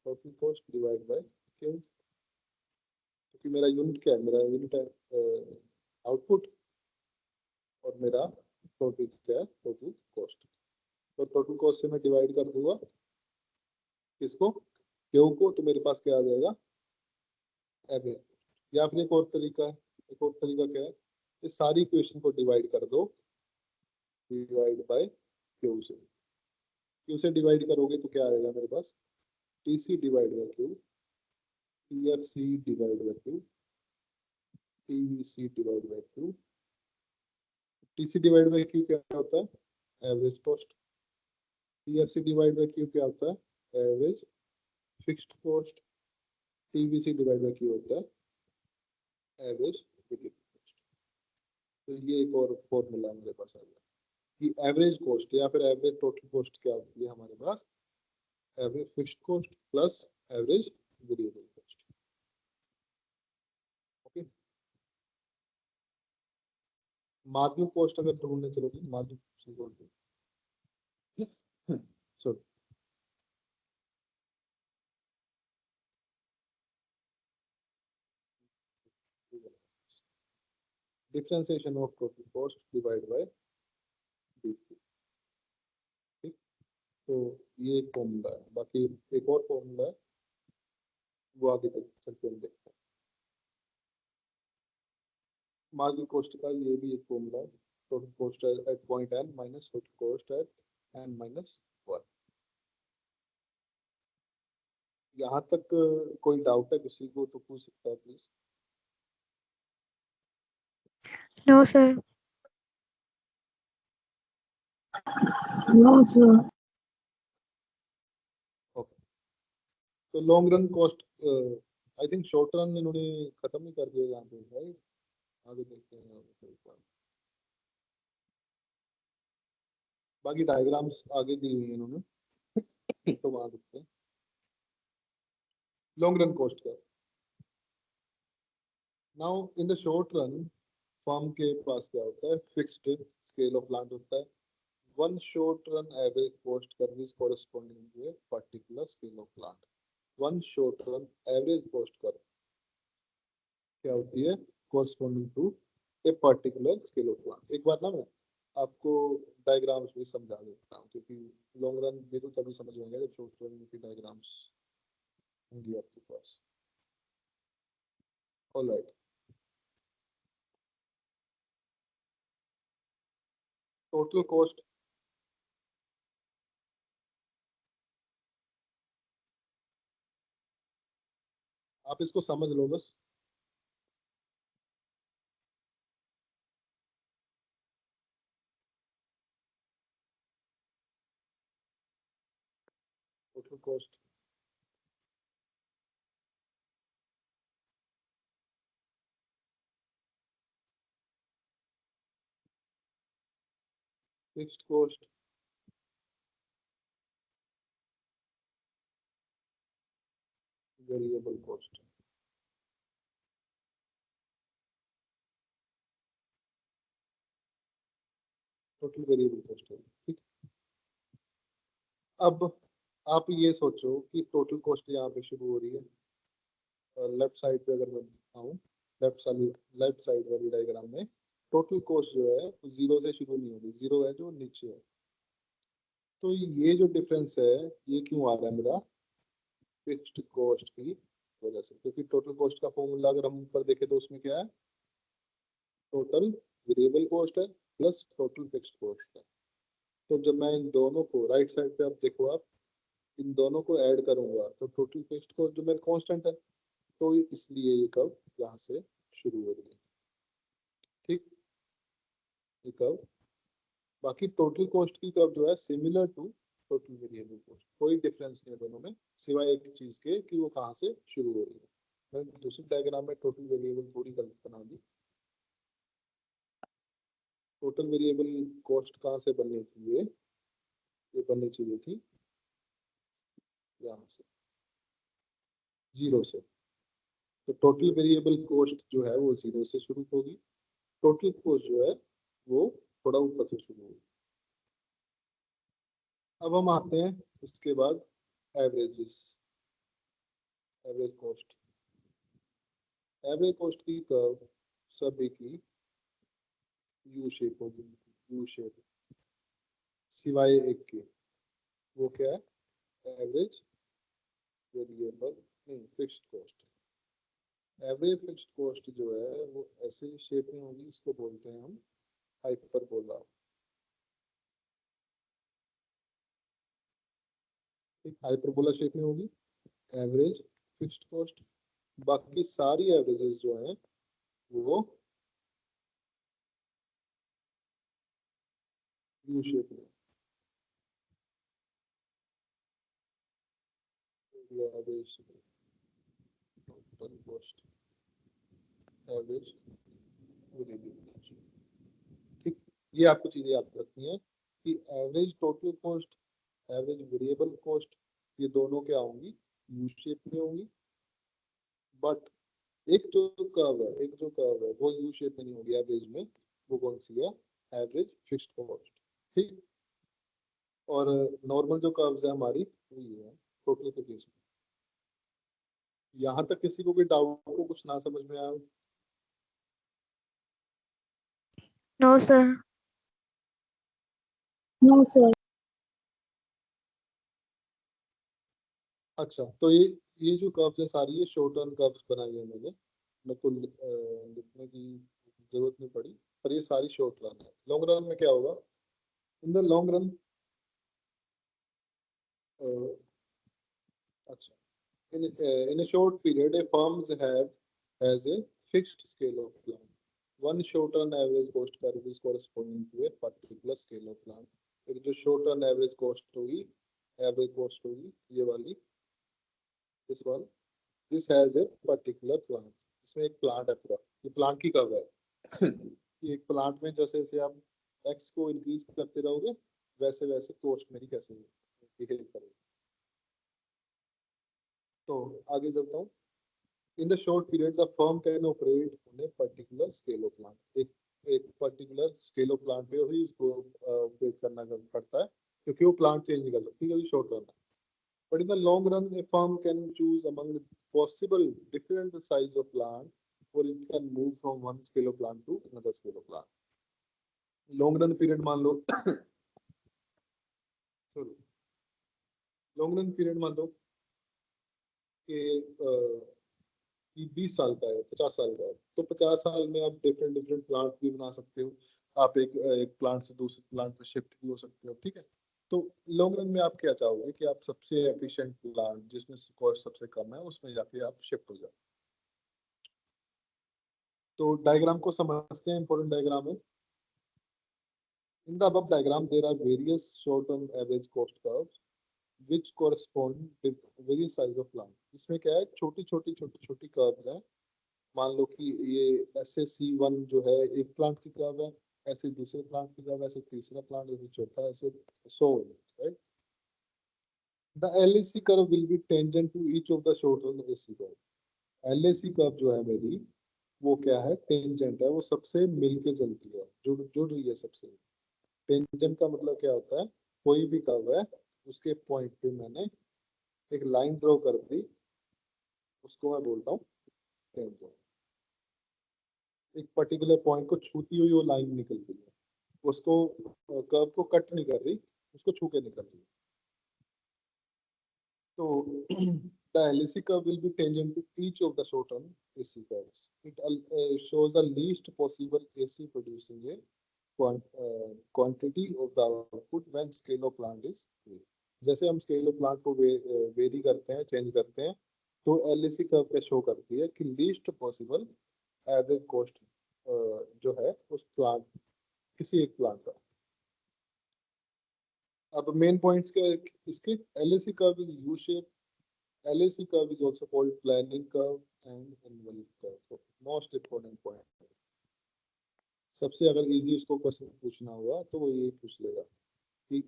Total cost divide by Q, क्योंकि मेरा यूनिट क्या है? मेरा यूनिट है आउटपुट, और मेरा टोटल क्या है? Total cost. तो टोटल कॉस्ट से मैं डिवाइड कर दूंगा किसको? क्यू को, तो मेरे पास क्या आ जाएगा? एवरेज। या फिर एक और तरीका है, एक और तरीका क्या है? इस सारी इक्वेशन को डिवाइड कर दो, डिवाइड बाय क्यू से। क्यू से डिवाइड करोगे तो क्या आएगा मेरे पास? T C divide by Q, T F C divide by Q, T V C divide by Q. T C divide by Q क्या होता है? Average cost. T F C divide by Q क्या होता है? Average fixed cost. T V C divide by Q होता है average variable cost. तो ये एक और फॉर्मूला मेरे पास आ गया कि एवरेज कॉस्ट या फिर एवरेज टोटल कॉस्ट क्या होती है हमारे पास? Average fixed cost plus average variable cost. Okay, marginal cost अगर ढूंढने चलोगे, marginal cost sorry, differentiation of total cost divide by DP. ठीक, तो ये एक फॉर्मूला है, बाकी एक और फॉर्मूला है वो आगे चल के हम देखते हैं। मार्जिनल कॉस्ट का ये भी एक फॉर्मूला है, total cost at point N minus total cost at N minus one. यहाँ तक कोई डाउट है किसी को तो पूछ सकता है please. No sir. No sir. Okay, तो long run cost I think short run इन्होंने खत्म ही कर दिया यहाँ पे, राइट? आगे देखते हैं यहाँ पे एक बार। बाकी डायग्राम्स आगे दी हुई है इन्होंने तो वहां देखते हैं लॉन्ग रन कॉस्ट का। Now in the short run firm के पास क्या होता है, फिक्स्ड स्केल ऑफ प्लांट होता है। One short run average cost curve is corresponding to a particular scale of plant. One short run average cost curve क्या होती है, corresponding to a particular scale of plant. एक बार ना मैं आपको डायग्राम्स भी समझा देता हूँ, क्योंकि लॉन्ग रन भी तो तभी समझ में आएगा जब शॉर्ट रन की डायग्राम्स होंगी आपके पास। ऑलराइट, टोटल कॉस्ट आप इसको समझ लो बस। Total cost fixed cost variable cost. Total variable cost है, ठीक। अब आप ये सोचो कि टोटल कॉस्ट यहाँ पे शुरू हो रही है लेफ्ट साइड पे, अगर मैं आऊँ लेफ्ट साइड वाली डायग्राम में टोटल कॉस्ट जो है जीरो से शुरू नहीं होगी, जीरो है जो नीचे है। तो ये जो डिफरेंस है ये क्यों आ रहा है मेरा, फिक्स्ड कॉस्ट की वजह से। क्योंकि टोटल कॉस्ट का फॉर्मूला अगर हम ऊपर देखें तो उसमें क्या है, टोटल वेरिएबल कॉस्ट है प्लस टोटल फिक्स्ड कॉस्ट है। तो जब मैं इन दोनों को राइट साइड पे आप देखो, आप इन दोनों को ऐड करूंगा तो टोटल फिक्स्ड कॉस्ट जो मेरा कांस्टेंट है, तो इसलिए ये कर्व यहाँ से शुरू हो रही है, ठीक। ये कर्व, बाकी टोटल कॉस्ट की कर्व जो है similar to total variable cost, कोई डिफरेंस नहीं है दोनों में सिवाय एक चीज के कि वो कहाँ से शुरू हो रही है। मैंने दूसरी डायग्राम में टोटल वेरिएबल थोड़ी गलत बना दी। टोटल वेरिएबल कॉस्ट कहाँ से बननी थी, ये बननी चाहिए थी यहाँ से, जीरो से। तो टोटल वेरिएबल कॉस्ट जो है वो जीरो से शुरू होगी, टोटल कॉस्ट जो है वो थोड़ा ऊपर से शुरू होगी। अब हम आते हैं इसके बाद averages, average cost. Average cost की कर्व सभी की यू शेप होगी, यू शेप, सिवाय एक के, वो क्या है, एवरेज वेरिएबल नहीं fixed cost. Average fixed cost जो है वो ऐसे शेप में होगी, इसको बोलते हैं हम हाइपरबोला। ठीक, हाइपरबोला शेप में होगी एवरेज फिक्स्ड कॉस्ट। बाकी सारी एवरेजेस जो है वो यू शेप में, average total cost, average variable cost, ठीक। ये आपको चीजें याद रखनी है कि average total cost, average variable cost, ये दोनों क्या होंगी, यू शेप में होंगी। बट एक जो कर्व है, एक जो कर्व है वो यू शेप में नहीं होगी एवरेज में, वो कौन सी है, एवरेज फिक्स्ड कॉस्ट, ठीक। और नॉर्मल जो कर्व्स है हमारी वो ये है टोटल के केस में। यहाँ तक किसी को कोई डाउट को कुछ ना समझ में आया? No, sir. No, sir. अच्छा, तो ये जो कर्व्स है सारी ये शॉर्ट रन कर्व्स बनाई है मैंने, मेरे को लिखने की जरूरत नहीं पड़ी, पर ये सारी शॉर्ट रन है। लॉन्ग रन में क्या होगा? इन द लॉन्ग रन, अच्छा, in a short period a firms have has a fixed scale of plant. One short run average cost curve is corresponding to a particular scale of plant. एक जो short run average cost होगी, average cost होगी ये वाली, this one, this has a particular plant. इसमें एक plant है पूरा, ये प्लांट की कर्व है। ये एक प्लांट में जैसे जैसे आप x को इंक्रीज करते रहोगे वैसे वैसे कॉस्ट मेरी कैसे बिहेव करेगी। तो आगे चलता हूँ। In the short period, the firm can operate on a particular scale of plant. एक particular scale of plant पे ही उसको operate करना पड़ता है, क्योंकि वो plant change नहीं कर सकती, क्योंकि short run है। But in the long run, a firm can choose among possible different size of plant, or it can move from one scale of plant to another scale of plant. Long run period मान लो, sorry, long run period मान लो कि 20 साल का है, 50 साल का है, तो 50 साल में आप डिफरेंट डिफरेंट प्लांट भी बना सकते हो। आप एक प्लांट से दूसरे प्लांट पे शिफ्ट भी हो सकते हो, ठीक है। तो लॉन्ग रन में आप क्या चाहोगे कि आप सबसे एफिशिएंट प्लांट जिसमें कॉस्ट सबसे कम है उसमें जाके आप शिफ्ट हो जाओ। तो डायग्राम को समझते हैं, इंपॉर्टेंट डायग्राम है। In the above diagram there are various short term average cost curves which correspond with various size of plant. इसमें क्या है, छोटी छोटी छोटी छोटी कर्व्स हैं। मान लो कि ये ऐसे C1 जो है एक प्लांट की कर्व है, ऐसे दूसरे प्लांट की कर्व, ऐसे तीसरा प्लांट, ऐसे चौथा, ऐसे so right. The LAC curve will be tangent to each of the short run AC curve. LAC curve जो है मेरी वो क्या है, टेंजेंट है, वो सबसे मिलके चलती है, जुड़ रही है सबसे। टेंजेंट का मतलब क्या होता है, कोई भी कर्व है उसके पॉइंट पे मैंने एक लाइन ड्रॉ कर दी, उसको मैं बोलता हूँ टेंजेंट। एक पर्टिकुलर पॉइंट को छूती हुई वो लाइन निकल रही है, उसको कर्व को कट नहीं कर रही, उसको छू के निकल रही है। तो the LAC curve will be tangent to each of the short run AC curves. It shows the least possible AC producing a quantity of the output when scale of plant is varied. जैसे हम scale of plant को very करते हैं, change करते हैं, तो LAC curve पे show करती है कि लीस्ट पॉसिबल एवरेज कॉस्ट जो है उस प्लांट, किसी एक प्लांट का। अब मेन पॉइंट्स क्या है इसके, LAC curve is U shape, LAC curve is also called planning curve and envelope curve. So most important point. सबसे अगर इजी उसको क्वेश्चन पूछना हुआ तो वो ये पूछ लेगा कि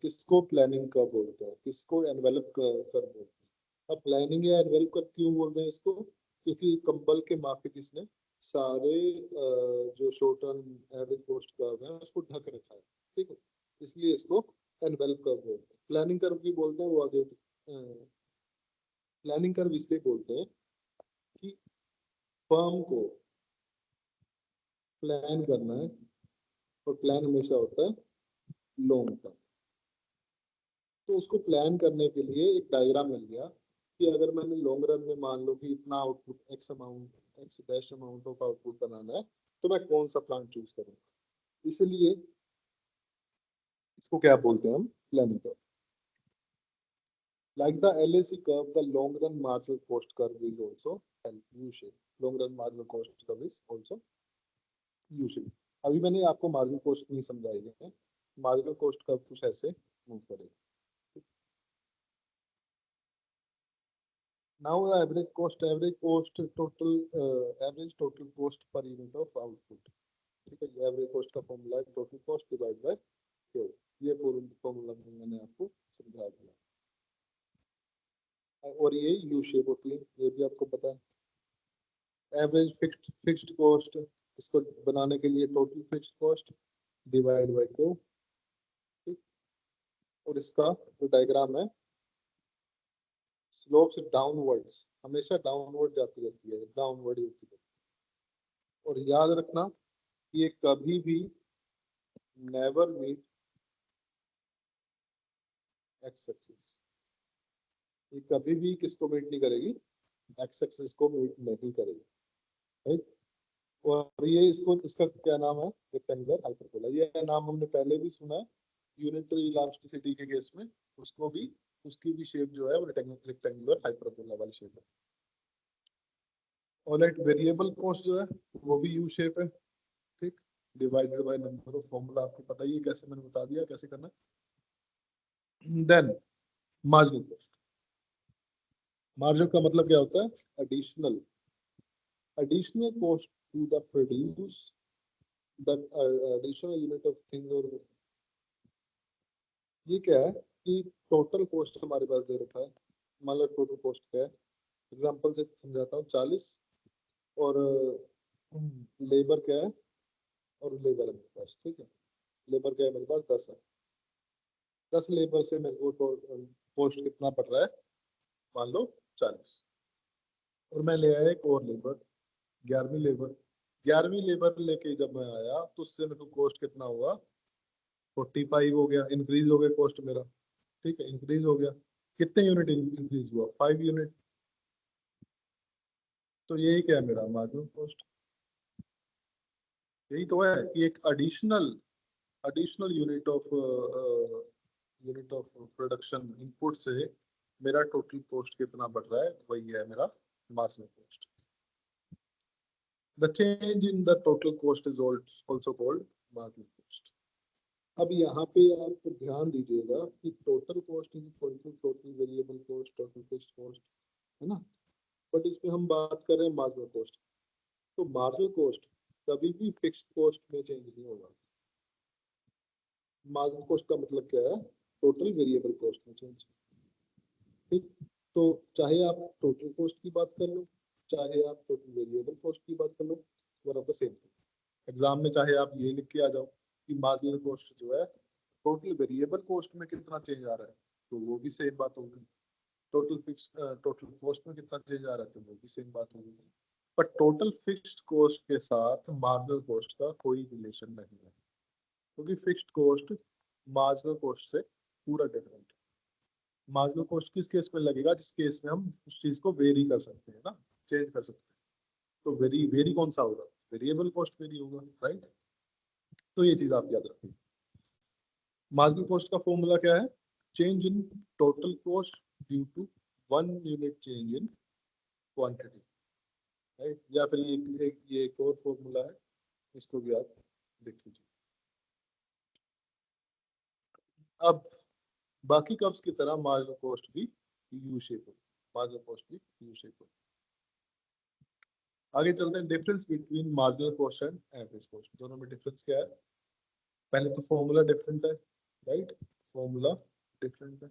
किसको प्लानिंग कर्व बोलते हैं, किसको एनवेलप कर्व बोलते हैं। अब प्लानिंग या एनवेलप कर्व क्यों बोल रहे हैं इसको, क्योंकि कंबल के माफिक इसने सारे जो short term average cost curve है उसको ढक रखा है, ठीक है, इसलिए इसको एनवेलप कर्व बोलते हैं। प्लानिंग कर्व की बोलते हैं वो आगे, प्लानिंग कर्व इसलिए बोलते हैं कि फर्म को प्लान करना है, और प्लान हमेशा होता है लॉन्ग टर्म। तो उसको प्लान करने के लिए एक डायग्राम मिल गया कि अगर मैंने लॉन्ग रन में मान लो कि इतना output X dash amount of output बनाना है, तो मैं कौन सा प्लान चूज करूँगा। इसलिए इसको क्या बोलते हैं हम, planning curve. Like the LAC curve, the long run marginal cost curve is also U-shape. Long run marginal cost curve is also U-shape. अभी मैंने आपको मार्जिनल कॉस्ट नहीं समझाई है, मार्जिनल कॉस्ट कर्व कुछ ऐसे मूव करेगा। Now the average cost total average total cost per unit of output, ठीक है। एवरेज कॉस्ट का फॉर्मूला है total cost divide bye Q। ये पूरा फॉर्मूला मैंने आपको समझा दिया, और ये यू शेप होती है, ये भी आपको पता है। एवरेज फिक्स्ड कॉस्ट, इसको बनाने के लिए total fixed cost divide bye Q, ठीक। और इसका जो डायग्राम है, स्लोप से डाउनवर्ड्स, हमेशा डाउनवर्ड जाती रहती है, डाउनवर्ड ही होती है। और याद रखना ये कभी भी नेवर मीट एक्स एक्सिस, ये कभी भी किसको मीट नहीं करेगी, एक्स एक्सिस को मीट नहीं करेगी, राइट। और ये इसको, इसका क्या नाम है, रेक्टेंगुलर हाइपरबोला। ये नाम हमने पहले भी सुना है यूनिटरी इलास्टिसिटी के केस में, उसको भी, उसकी भी शेप जो है वो रेक्टेंगुलर हाइपरबोला वाली शेप है। ऑलराइट, वेरिएबल कॉस्ट जो है वो भी यू शेप है, ठीक, divided by number of, formula आपको पता ही है कैसे, मैंने बता दिया कैसे करना है। देन मार्जिनल कॉस्ट, मार्जिन का मतलब क्या होता है, additional cost to the produce that additional unit of thing. और ये क्या है कि टोटल कॉस्ट हमारे पास दे रखा है, मान लो टोटल कॉस्ट क्या है, एग्जांपल से समझाता हूँ, 40 और लेबर क्या है, और लेबर है मेरे पास, ठीक है, लेबर क्या है मेरे पास 10 है, 10 लेबर से मेरे को कॉस्ट कितना पड़ रहा है, मान लो 40, और मैं ले आया एक और लेबर 11वीं लेबर, 11वीं लेबर लेके जब मैं आया तो उससे मेरे को कॉस्ट कितना हुआ, 45 हो गया, इंक्रीज हो गया कॉस्ट मेरा, ठीक है, इंक्रीज हो गया, कितने यूनिट इंक्रीज हुआ, 5 यूनिट। तो यही क्या है मेरा मार्जिनल कॉस्ट, यही तो है कि एक additional unit of production input से मेरा टोटल कॉस्ट कितना बढ़ रहा है, वही है मेरा marginal cost. The change in the total cost is also called marginal cost. अब यहाँ पे आप ध्यान दीजिएगा कि total cost is equal to total variable cost, total fixed cost, है ना, बट इसमें हम बात कर रहे हैं मार्जिनल कॉस्ट। तो मार्जिनल कॉस्ट कभी भी फिक्स्ड कॉस्ट में चेंज नहीं होगा। मार्जिनल कॉस्ट का मतलब क्या है, टोटल वेरिएबल कॉस्ट में चेंज, ठीक। तो चाहे आप टोटल कॉस्ट की बात कर लो, चाहे आप टोटल वेरिएबल कॉस्ट की बात कर लो, one of the same thing. Exam में चाहे आप ये लिख के आ जाओ कि मार्जिनल कॉस्ट जो है टोटल वेरिएबल कॉस्ट में कितना चेंज आ रहा है, तो वो भी सेम बात होगी। टोटल कॉस्ट में कितना चेंज आ रहा है, तो वो भी सेम बात होगी। पर टोटल फिक्स्ड कॉस्ट के साथ मार्जिनल कॉस्ट का कोई रिलेशन नहीं है, क्योंकि फिक्स्ड कॉस्ट मार्जिनल कॉस्ट से पूरा डिफरेंट है। मार्जिनल कॉस्ट किस केस में लगेगा, जिस केस में हम उस चीज को वेरी कर सकते हैं ना, चेंज कर सकते हैं। तो वेरी कौन सा होगा, वेरिएबल कॉस्ट वेरी होगा, राइट। तो ये चीज आप याद रखिए। मार्जिनल कॉस्ट का फॉर्मूला क्या है, change in total cost due to 1 unit change in quantity, right. या फिर ये एक और फॉर्मूला है, इसको भी आप देख लीजिए। अब बाकी कर्व्स की तरह मार्जिनल कॉस्ट भी यू शेप हो, मार्जिनल कॉस्ट भी यू शेप हो। आगे चलते हैं, difference between marginal cost and average cost, दोनों में डिफरेंस क्या है। पहले तो फॉर्मूला डिफरेंट है, राइट, फॉर्मूला डिफरेंट है।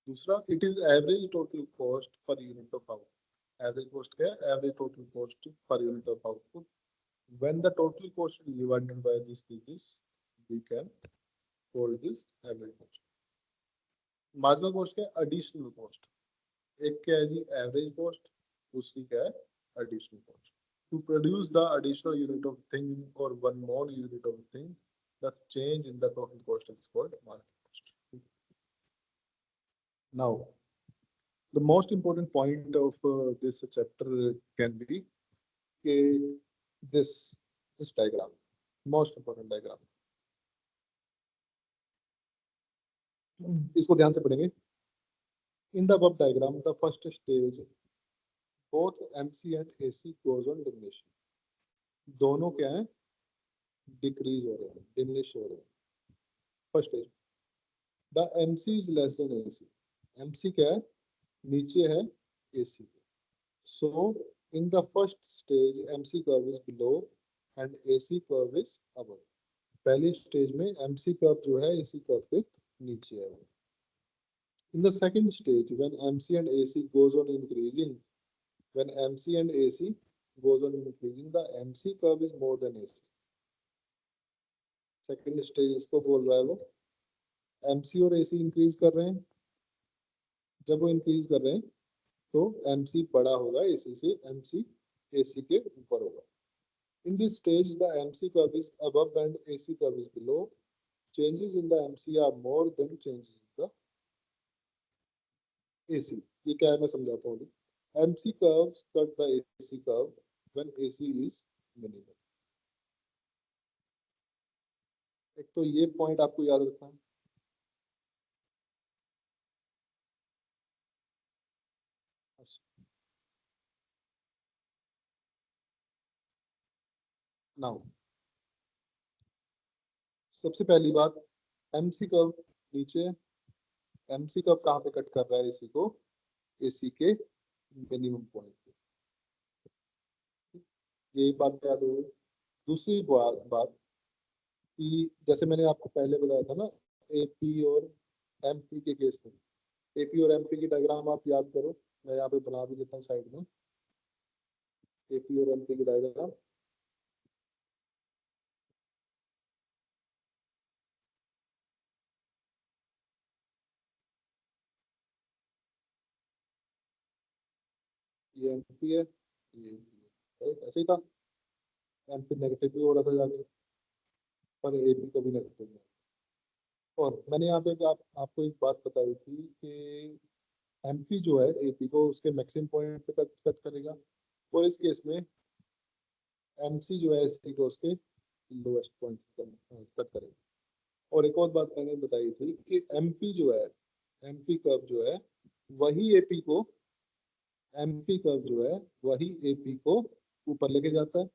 दूसरा, it is average total cost per unit of output. Average cost क्या है, average total cost per unit of output. When the total cost is divided by these digits, we can call this average cost. Marginal cost क्या है, additional cost. एक क्या है जी, average cost, दूसरी क्या है, additional cost. To produce the additional unit of thing or one more unit of thing, the change in the total cost is called marginal cost. Now, the most important point of this chapter can be this diagram, most important diagram. इसको ध्यान से पढ़ेंगे। In the above diagram, the first stage, both MC and AC goes on diminution. दोनों क्या है, decrease हो रहे हैं, डिमिनिश हो रहे हैं। First stage, the MC is less than AC. MC क्या है, नीचे है AC के। So in the first stage, MC curve is below and AC curve is above. पहली स्टेज में MC कर्व जो है AC कर्व के नीचे है। In the second stage, when MC and AC goes on increasing, when MC and AC goes on increasing, the MC curve is more than AC. Second stage इसको बोल रहा है वो, MC और AC इंक्रीज कर रहे हैं। जब वो इंक्रीज कर रहे हैं तो MC बड़ा होगा AC से, MC AC के ऊपर होगा. In this stage, the MC curve is above and AC curve is below. Changes in the MC are more than changes in the AC. ये क्या है मैं समझाता हूँ. MC curves cut the AC curve when AC is minimum. एक तो ये point आपको याद रखना है. नाउ सबसे पहली बात, MC कर्व नीचे, MC कर्व कहाँ पे कट कर रहा है AC को? AC के मिनिमम पॉइंट पे. ये बात याद होगी. दूसरी बात कि जैसे मैंने आपको पहले बताया था ना, AP और MP के केस में, AP और MP की डायग्राम आप याद करो. मैं यहाँ पे बना भी देता हूँ साइड में. AP और MP की डायग्राम. ये MP है, ये MP है. राइट, ऐसे ही था. MP नेगेटिव भी हो रहा था जाके, पर AP कभी नेगेटिव नहीं. और मैंने यहाँ पे आपको एक बात बताई थी कि MP जो है AP को उसके मैक्सिमम पॉइंट पे कट करेगा, और इस केस में MC जो है AC को उसके लोएस्ट पॉइंट कट करेगा. और एक और बात मैंने बताई थी कि MP जो है, MP कर्व जो है वही AP को, MP कर्व जो है वही AP को ऊपर लेके जाता है,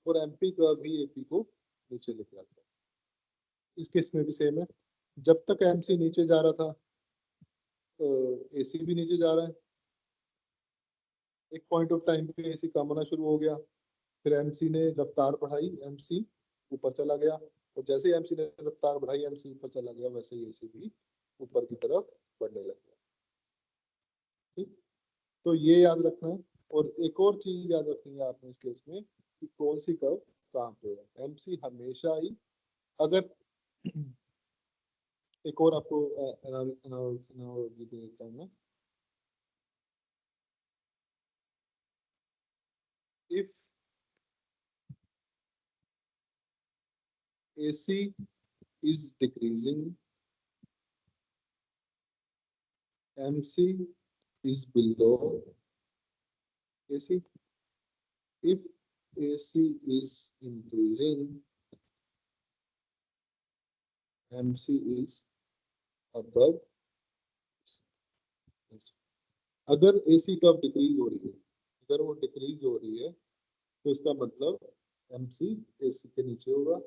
और MP कर्व ही AP को नीचे लेके जाता है. इस केस में भी सेम है. जब तक MC नीचे जा रहा था तो AC भी नीचे जा रहा है. एक पॉइंट ऑफ टाइम पे AC कम होना शुरू हो गया, फिर MC ने रफ्तार बढ़ाई, MC ऊपर चला गया, और जैसे ही MC ने रफ्तार बढ़ाई, MC ऊपर चला गया, वैसे ही AC भी ऊपर की तरफ बढ़ने लग गया. ठीक, तो ये याद रखना है. और एक और चीज याद रखनी है आपने इस केस में कि कौन सी कर्व कहाँ पे है. MC हमेशा ही, अगर एक और आपको analogy दे देता हूँ मैं. If AC is decreasing, MC is below AC. If AC is increasing, MC is above. अगर AC कब डिक्रीज हो रही है, अगर वो डिक्रीज हो रही है तो इसका मतलब MC AC के नीचे होगा,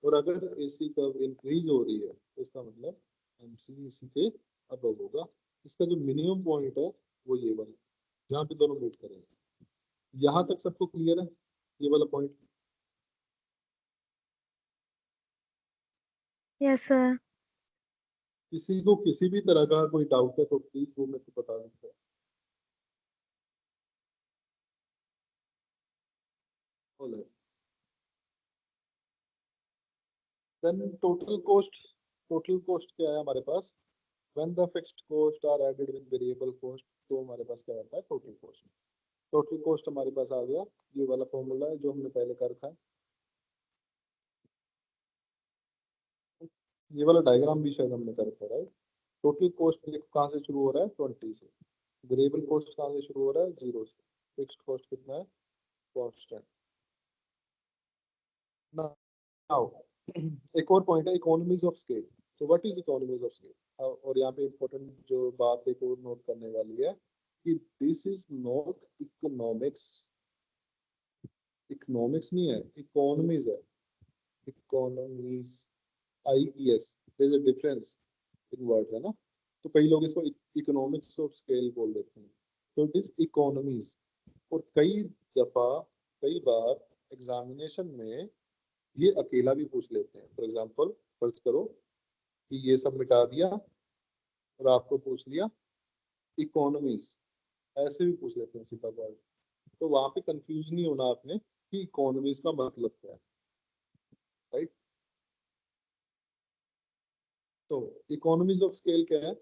और अगर AC कब इंक्रीज हो रही है तो इसका मतलब MC AC के अबव होगा. इसका जो मिनिमम पॉइंट है वो ये वाला, जहाँ पे दोनों मीट करेंगे. यहाँ तक सबको क्लियर है ये वाला पॉइंट? Yes sir. किसी को किसी भी तरह का कोई डाउट है तो प्लीज वो मेरे को बता सकते हैं. देन टोटल कॉस्ट क्या है हमारे पास? When the fixed cost are added with variable cost, तो हमारे पास क्या रहता है? Total cost. टोटल कॉस्ट हमारे पास आ गया, ये वाला फॉर्मूला है जो हमने पहले कर रखा है. ये वाला डायग्राम भी शायद हमने कर रखा है. राइट, टोटल कॉस्ट कहाँ से शुरू हो रहा है? 20 से. वेरिएबल कॉस्ट कहाँ से शुरू हो रहा है? 0 से. फिक्स्ड कॉस्ट कितना है? कांस्टेंट. नाउ एक और पॉइंट है, economies of scale. So what is economies of scale? और यहाँ पे इम्पोर्टेंट जो बात एक और नोट करने वाली है कि this is not economics. Economics नहीं है, इकोनॉमीज है. Economies, IES. There is a difference in words, है ना. तो कई लोग इसको इकोनॉमिक्स ऑफ स्केल बोल देते हैं. तो इट इज इकोनॉमीज. और कई बार एग्जामिनेशन में ये अकेला भी पूछ लेते हैं. फॉर एग्जाम्पल, फर्ज करो कि ये सब मिटा दिया और आपको पूछ लिया इकोनॉमीज, ऐसे भी पूछ लेते हैं सीधा वर्ड. तो वहां पे कंफ्यूज नहीं होना आपने कि इकोनॉमीज का मतलब क्या है. राइट, तो इकोनॉमीज ऑफ स्केल क्या है?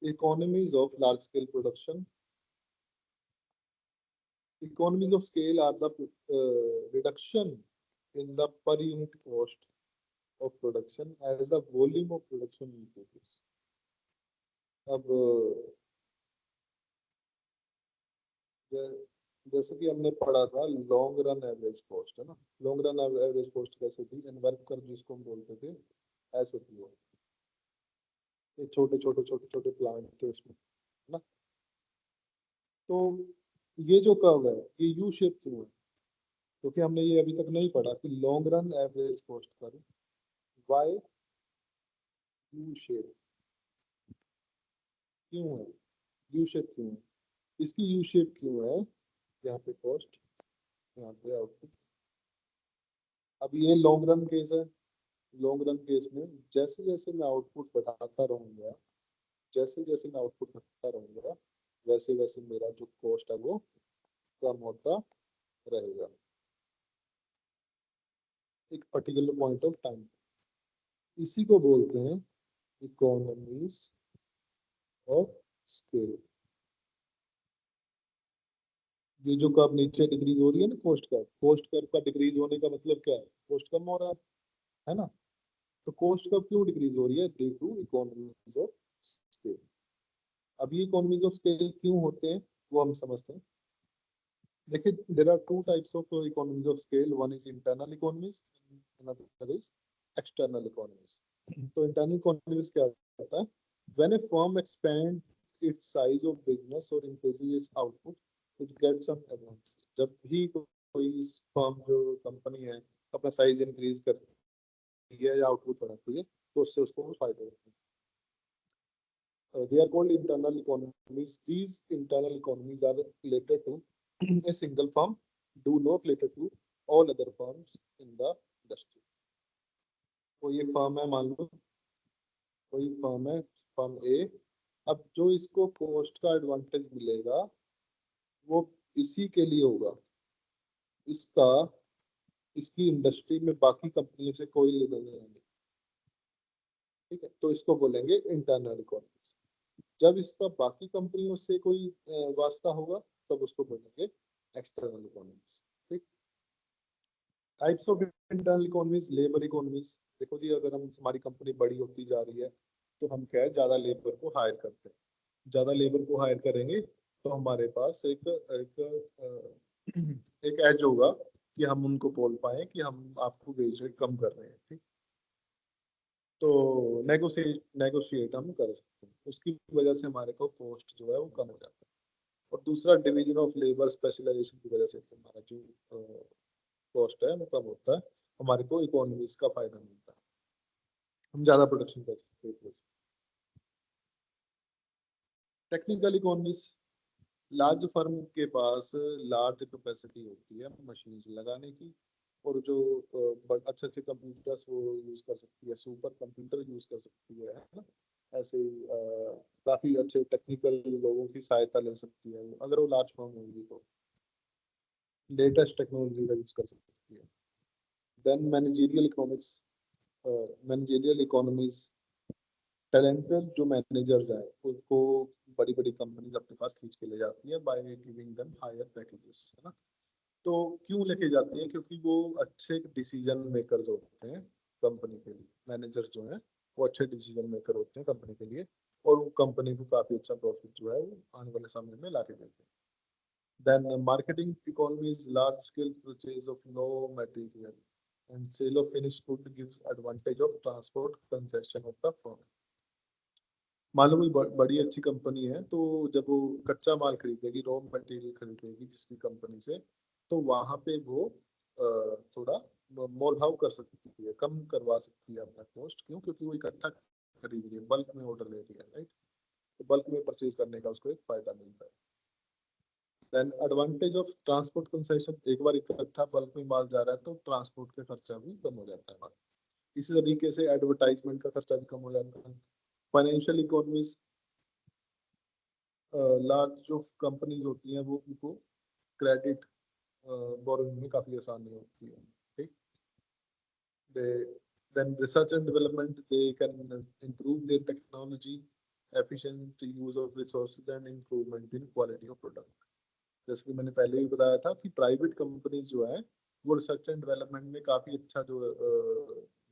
Economies of large scale production, Economies of scale are the reduction in the per unit cost of production as the volume of production increases. अब जैसे कि हमने पढ़ा था लॉन्ग रन एवरेज कॉस्ट है ना, लॉन्ग रन एवरेज कॉस्ट कैसे थी, एनवर्क कर्व जिसको हम बोलते थे, ऐसे थी वो। ये छोटे छोटे छोटे छोटे प्लांट थे उसमें, है ना। तो ये जो कर्व है ये यू शेप क्यों है, क्योंकि हमने ये अभी तक नहीं पढ़ा कि long run average cost curve why U shape क्यों है, यू शेप क्यों है, इसकी यू शेप क्यों है, यहाँ पे कॉस्ट, यहाँ पे आउटपुट। अब ये लॉन्ग रन केस है, लॉन्ग रन केस में जैसे जैसे मैं आउटपुट बढ़ाता रहूंगा, जैसे जैसे मैं आउटपुट बढ़ाता रहूंगा, वैसे वैसे मेरा जो कॉस्ट है वो कम होता रहेगा एक पर्टिकुलर पॉइंट ऑफ टाइम। इसी को बोलते हैं इकोनॉमीज ऑफ स्केल। ये जो कर्व नीचे डिक्रीज हो रही है ना, कोस्ट कर्व का डिक्रीज होने का मतलब क्या है, कॉस्ट कम हो रहा है ना। तो कॉस्ट कर्व क्यों डिक्रीज हो रही है, due to economies of scale. अब ये इकोनॉमीज ऑफ स्केल क्यों होते हैं वो हम समझते हैं। देखिए, there are two types of economies of scale, one is internal economies, another is external economies. तो इंटरनल इकोनॉमीज क्या होता है, when a firm expand its size of business or increases its output, it gets some advantage। जब भी कोई firm जो company है अपना साइज इंक्रीज करती है या आउटपुट बढ़ाती है तो उससे उसको फायदा होता है। They are called internal economies. These internal economies are related to a single firm, do not related to all other firms in the industry। कोई एक फर्म है, मान लो कोई फर्म है, फर्म ए। अब जो इसको कॉस्ट का एडवांटेज मिलेगा वो इसी के लिए होगा, इसका इसकी इंडस्ट्री में बाकी कंपनियों से कोई लेना देना नहीं, ठीक है। तो इसको बोलेंगे इंटरनल इकोनॉमिक्स। जब इसका बाकी कंपनियों से कोई वास्ता होगा तब उसको बोलेंगे एक्सटर्नल इकोनॉमिक्स, ठीक। Types of internal economics, labour economics. देखो जी, अगर हम हमारी कंपनी बड़ी होती जा रही है तो हम क्या है, ज्यादा लेबर को हायर करते हैं। ज्यादा लेबर को हायर करेंगे तो हमारे पास एक एज होगा कि हम उनको बोल पाए कि हम आपको वेज रेट कम कर रहे हैं, ठीक। तो नेगोशिएट हम कर सकते हैं, उसकी वजह से हमारे को कॉस्ट जो है वो कम हो जाता है। और दूसरा, डिवीजन ऑफ लेबर स्पेशलाइजेशन की वजह से हमारा जो कॉस्ट है वो कम होता है, हमारे को इकोनॉमीज का फायदा मिलता है, हम ज्यादा प्रोडक्शन कर सकते हैं। टेक्निकल इकोनॉमीज, लार्ज फर्म के पास लार्ज कैपेसिटी होती है मशीन लगाने की, और जो अच्छे अच्छे कंप्यूटर्स वो यूज कर सकती है, सुपर कंप्यूटर यूज कर सकती है ना। ऐसे ही काफी अच्छे टेक्निकल लोगों की सहायता ले सकती है अगर वो लार्ज फर्म होगी तो लेटेस्ट टेक्नोलॉजी का यूज कर सकती है। Then managerial economics, managerial economies, talented जो मैनेजर्स हैं उनको बड़ी बड़ी कंपनीज अपने पास खींच के ले जाती है by giving them higher packages, है ना। तो क्यों लेके जाती है, क्योंकि वो अच्छे डिसीजन मेकर्स होते हैं कंपनी के लिए। मैनेजर जो है वो अच्छे डिसीजन मेकर होते हैं कंपनी के लिए, और वो कंपनी को काफी अच्छा प्रॉफिट जो है वो आने वाले समय में ला के देते हैं। Then marketing economy is large scale purchase of no material and sale of finished good gives advantage of transport concession of the firm. मान लो कोई बड़ी अच्छी कंपनी है, तो जब वो कच्चा माल खरीदेगी, रॉ मटेरियल खरीदेगी किसी भी कंपनी से, तो वहां पे वो थोड़ा मोल भाव कर सकती है, कम करवा सकती है अपना कॉस्ट। क्यों, क्योंकि वो इकट्ठा खरीद रही है, बल्क में ऑर्डर ले रही है, राइट। तो बल्क में परचेज करने का उसको एक फायदा मिलता है। Then advantage of transport concession, एक बार इकट्ठा बल्क में माल जा रहा है तो ट्रांसपोर्ट का खर्चा भी कम हो जाता है। इसी तरीके से एडवर्टाइजमेंट का खर्चा भी कम हो जाता है। फाइनेंशियल इकोनॉमीज, लार्ज जो कंपनीज होती हैं वो उनको क्रेडिट बोरोइंग में काफी आसानी होती है, ठीक। दे then research and development, they can improve their technology, efficient use of resources and improvement in quality of product। जैसे कि मैंने पहले भी बताया था कि प्राइवेट कंपनीज जो है वो रिसर्च एंड डेवलपमेंट में काफी अच्छा जो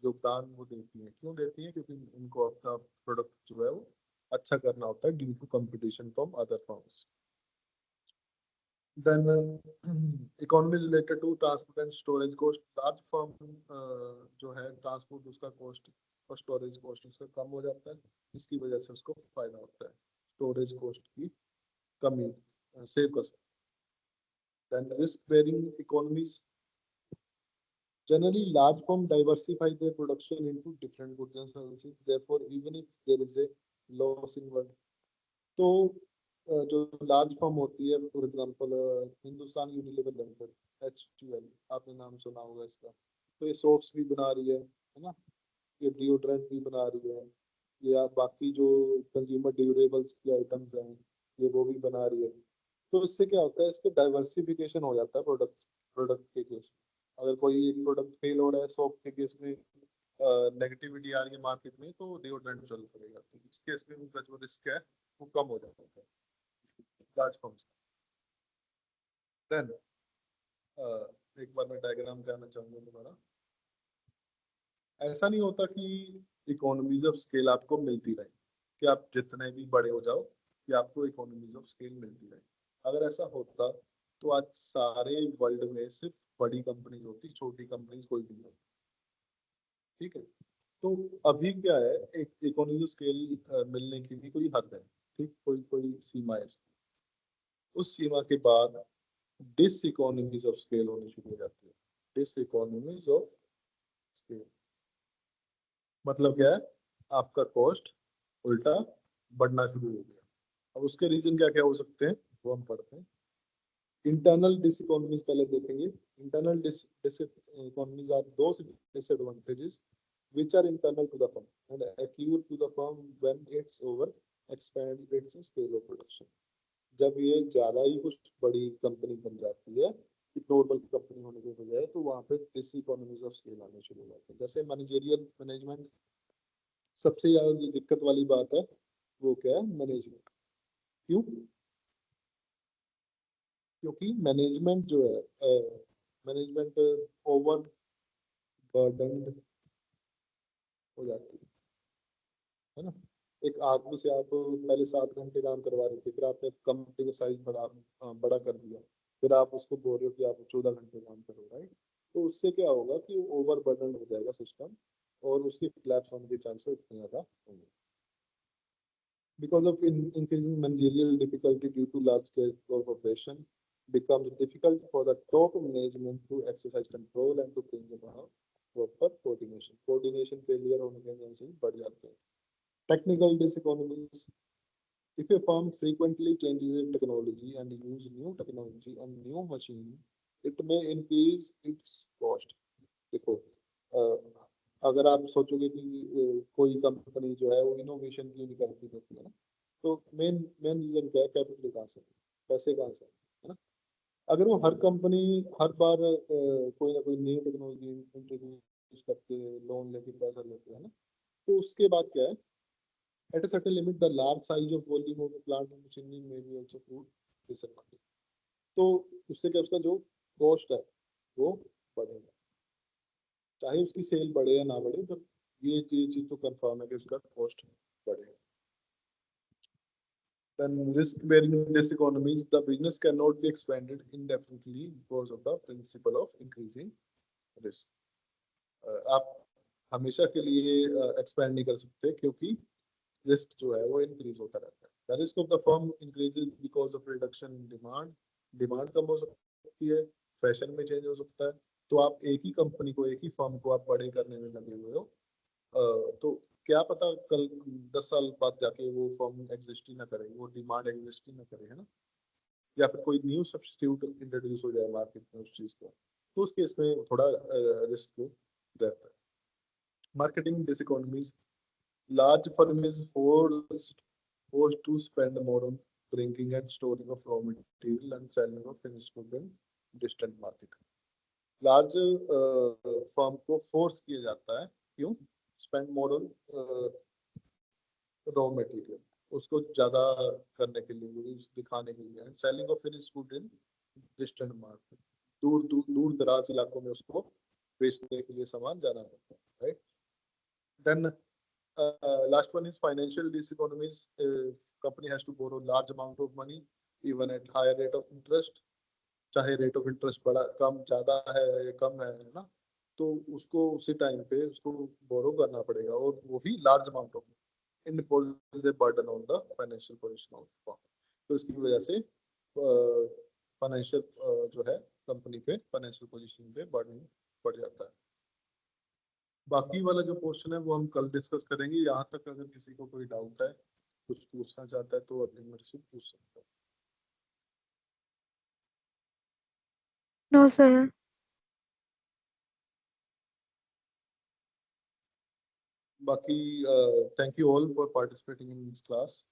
योगदान वो देती है। क्यों देती है? क्योंकि उनको अपना प्रोडक्ट जो है वो अच्छा करना होता है due to competition from other firms. Then economies related to transport and storage cost, large firm जो है ट्रांसपोर्ट उसका कॉस्ट और स्टोरेज कॉस्ट उसका कम हो जाता है, इसकी वजह से उसको फायदा होता है स्टोरेज कॉस्ट की कमी सेव कर सकते। Then risk bearing economies, generally large firm diversify their production into different goods and services, therefore even if there is a loss involved, तो जो लार्ज फर्म होती है, for example Hindustan Unilever limited HUL, आपने नाम सुना होगा इसका। तो ये सोप्स भी बना रही है ना, ये डिओड्रेंट भी बना रही है, या बाकी जो कंज्यूमर ड्यूरेबल्स की आइटम्स हैं ये वो भी बना रही है। तो इससे क्या होता है, इसके डाइवर्सिफिकेशन हो जाता है प्रोडक्ट के केस। अगर कोई एक प्रोडक्ट फेल हो रहा है सोप के केस में, नेगेटिविटी आ रही है मार्केट में, तो डिओड्रेंट चल पड़ेगा, तो इस केस में उनका जो रिस्क है वो कम हो जाता है लार्ज फर्म्स। देन एक बार मैं डायग्राम कहना चाहूंगा दोबारा। ऐसा नहीं होता कि इकोनॉमीज ऑफ स्केल आपको मिलती रहे, कि आप जितने भी बड़े हो जाओ कि आपको इकोनॉमीज ऑफ स्केल मिलती रहे। अगर ऐसा होता तो आज सारे वर्ल्ड में सिर्फ बड़ी कंपनीज होती, छोटी कंपनीज कोई भी नहीं होती। ठीक है, तो अभी क्या है, एक इकोनॉमी ऑफ स्केल मिलने की भी कोई हद है, ठीक, कोई कोई सीमा है। उस सीमा के बाद डिस इकोनॉमीज ऑफ स्केल होनी शुरू हो जाती है। डिस इकोनॉमीज ऑफ स्केल मतलब क्या है, आपका कॉस्ट उल्टा बढ़ना शुरू हो गया। अब उसके रीजन क्या क्या हो सकते हैं वो हम पढ़ते हैं। इंटरनल डिस इकोनॉमीज पहले देखेंगे। Internal diseconomies are those disadvantages which are internal to the firm and accrue to the firm when it's over expand its scale of production। जब ये ज्यादा ही कुछ बड़ी कंपनी बन जाती है, नॉर्मल कंपनी होने के बजाय, तो वहाँ पे डिस इकोनॉमीज ऑफ स्केल आने शुरू हो जाते हैं। जैसे मैनेजरियल मैनेजमेंट, सबसे ज्यादा जो दिक्कत वाली बात है वो क्या है, मैनेजमेंट। क्यों? क्योंकि मैनेजमेंट जो है, मैनेजमेंट ओवर बर्डनड हो जाती है ना। एक आदमी से आप पहले 7 घंटे काम करवा रहे थे, फिर आपने कंपनी का साइज बड़ा कर दिया, फिर आप उसको बोल रहे हो कि आप 14 घंटे काम करो, राइट। तो उससे क्या होगा कि ओवर बर्डन हो जाएगा सिस्टम, और उसकी collapse होने के चांसेस इतने ज्यादा होंगे। Because of increasing managerial difficulty due to large scale corporation, becomes difficult for the top management to exercise control and to bring about proper coordination। Coordination failure होने के चांसेस बढ़ जाते हैं। Technical diseconomies, if a firm frequently changes its technology and use new technology and new machine, it may increase its cost। देखो, अगर आप सोचोगे कि कोई कंपनी जो है वो इनोवेशन क्यों नहीं करती रहती है ना, तो मेन मेन रीजन क्या है, कैपिटल कहाँ से, पैसे कहाँ से, है ना। अगर वो हर कंपनी हर बार कोई ना कोई न्यू टेक्नोलॉजी इंट्रोड्यूस करते हैं, लोन लेके पैसा लेते हैं ना, तो उसके बाद क्या है, at a certain limit the large size of volume of the plant and machinery may be also prove disadvantage। तो उससे क्या, उसका जो कॉस्ट है वो बढ़ेगा, चाहे उसकी सेल बढ़े या ना बढ़े, पर ये चीज तो कंफर्म है कि उसका कॉस्ट बढ़ेगा। Then risk bearing diseconomies, the business cannot be expanded indefinitely because of the principle of increasing risk। आप हमेशा के लिए एक्सपैंड नहीं कर सकते, क्योंकि रिस्क जो है वो इंक्रीज होता रहता है। The risk of the firm increases because of reduction in demand. Demand कम हो सकती है, फैशन में चेंज हो सकता है। तो आप एक ही कंपनी को, एक ही फर्म को आप बड़े करने में लगे हुए हो, तो क्या पता कल 10 साल बाद जाके वो फर्म एग्जिस्ट ही ना करे, वो डिमांड एग्जिस्ट ही ना करे, है ना, या फिर कोई न्यू सब्स्टिट्यूट इंट्रोड्यूस हो जाए मार्केट में उस चीज का, तो उस केस में थोड़ा रिस्क रहता है। Marketing diseconomies, large firm is forced to spend more on bringing and storing of raw material and selling of finished goods in distant market। Large firm को force किया जाता है, क्यों? Spend more on raw material, उसको ज्यादा करने के लिए, दिखाने के लिए, and selling of finish good in distant market, दूर दराज इलाकों में उसको बेचने के लिए सामान जाना पड़ता है, right. Then last one is financial diseconomies. Company has to borrow large amount of money even at higher rate of interest, चाहे रेट ऑफ इंटरेस्ट बड़ा कम ज्यादा है या कम है ना, तो उसको उसी टाइम पे उसको बोरो करना पड़ेगा, और वो भी large amount of in impose a burden on the financial position of firm. तो इसकी वजह से फाइनेंशियल जो है कंपनी पे फाइनेंशियल पोजीशन पे बर्डन पड़ जाता है। बाकी वाला जो पोर्शन है वो हम कल डिस्कस करेंगे। यहाँ तक अगर किसी को कोई डाउट है, कुछ पूछना चाहता है, तो अपनी मेरे से पूछ सकता है। No sir. बाकी thank you all for participating in this class.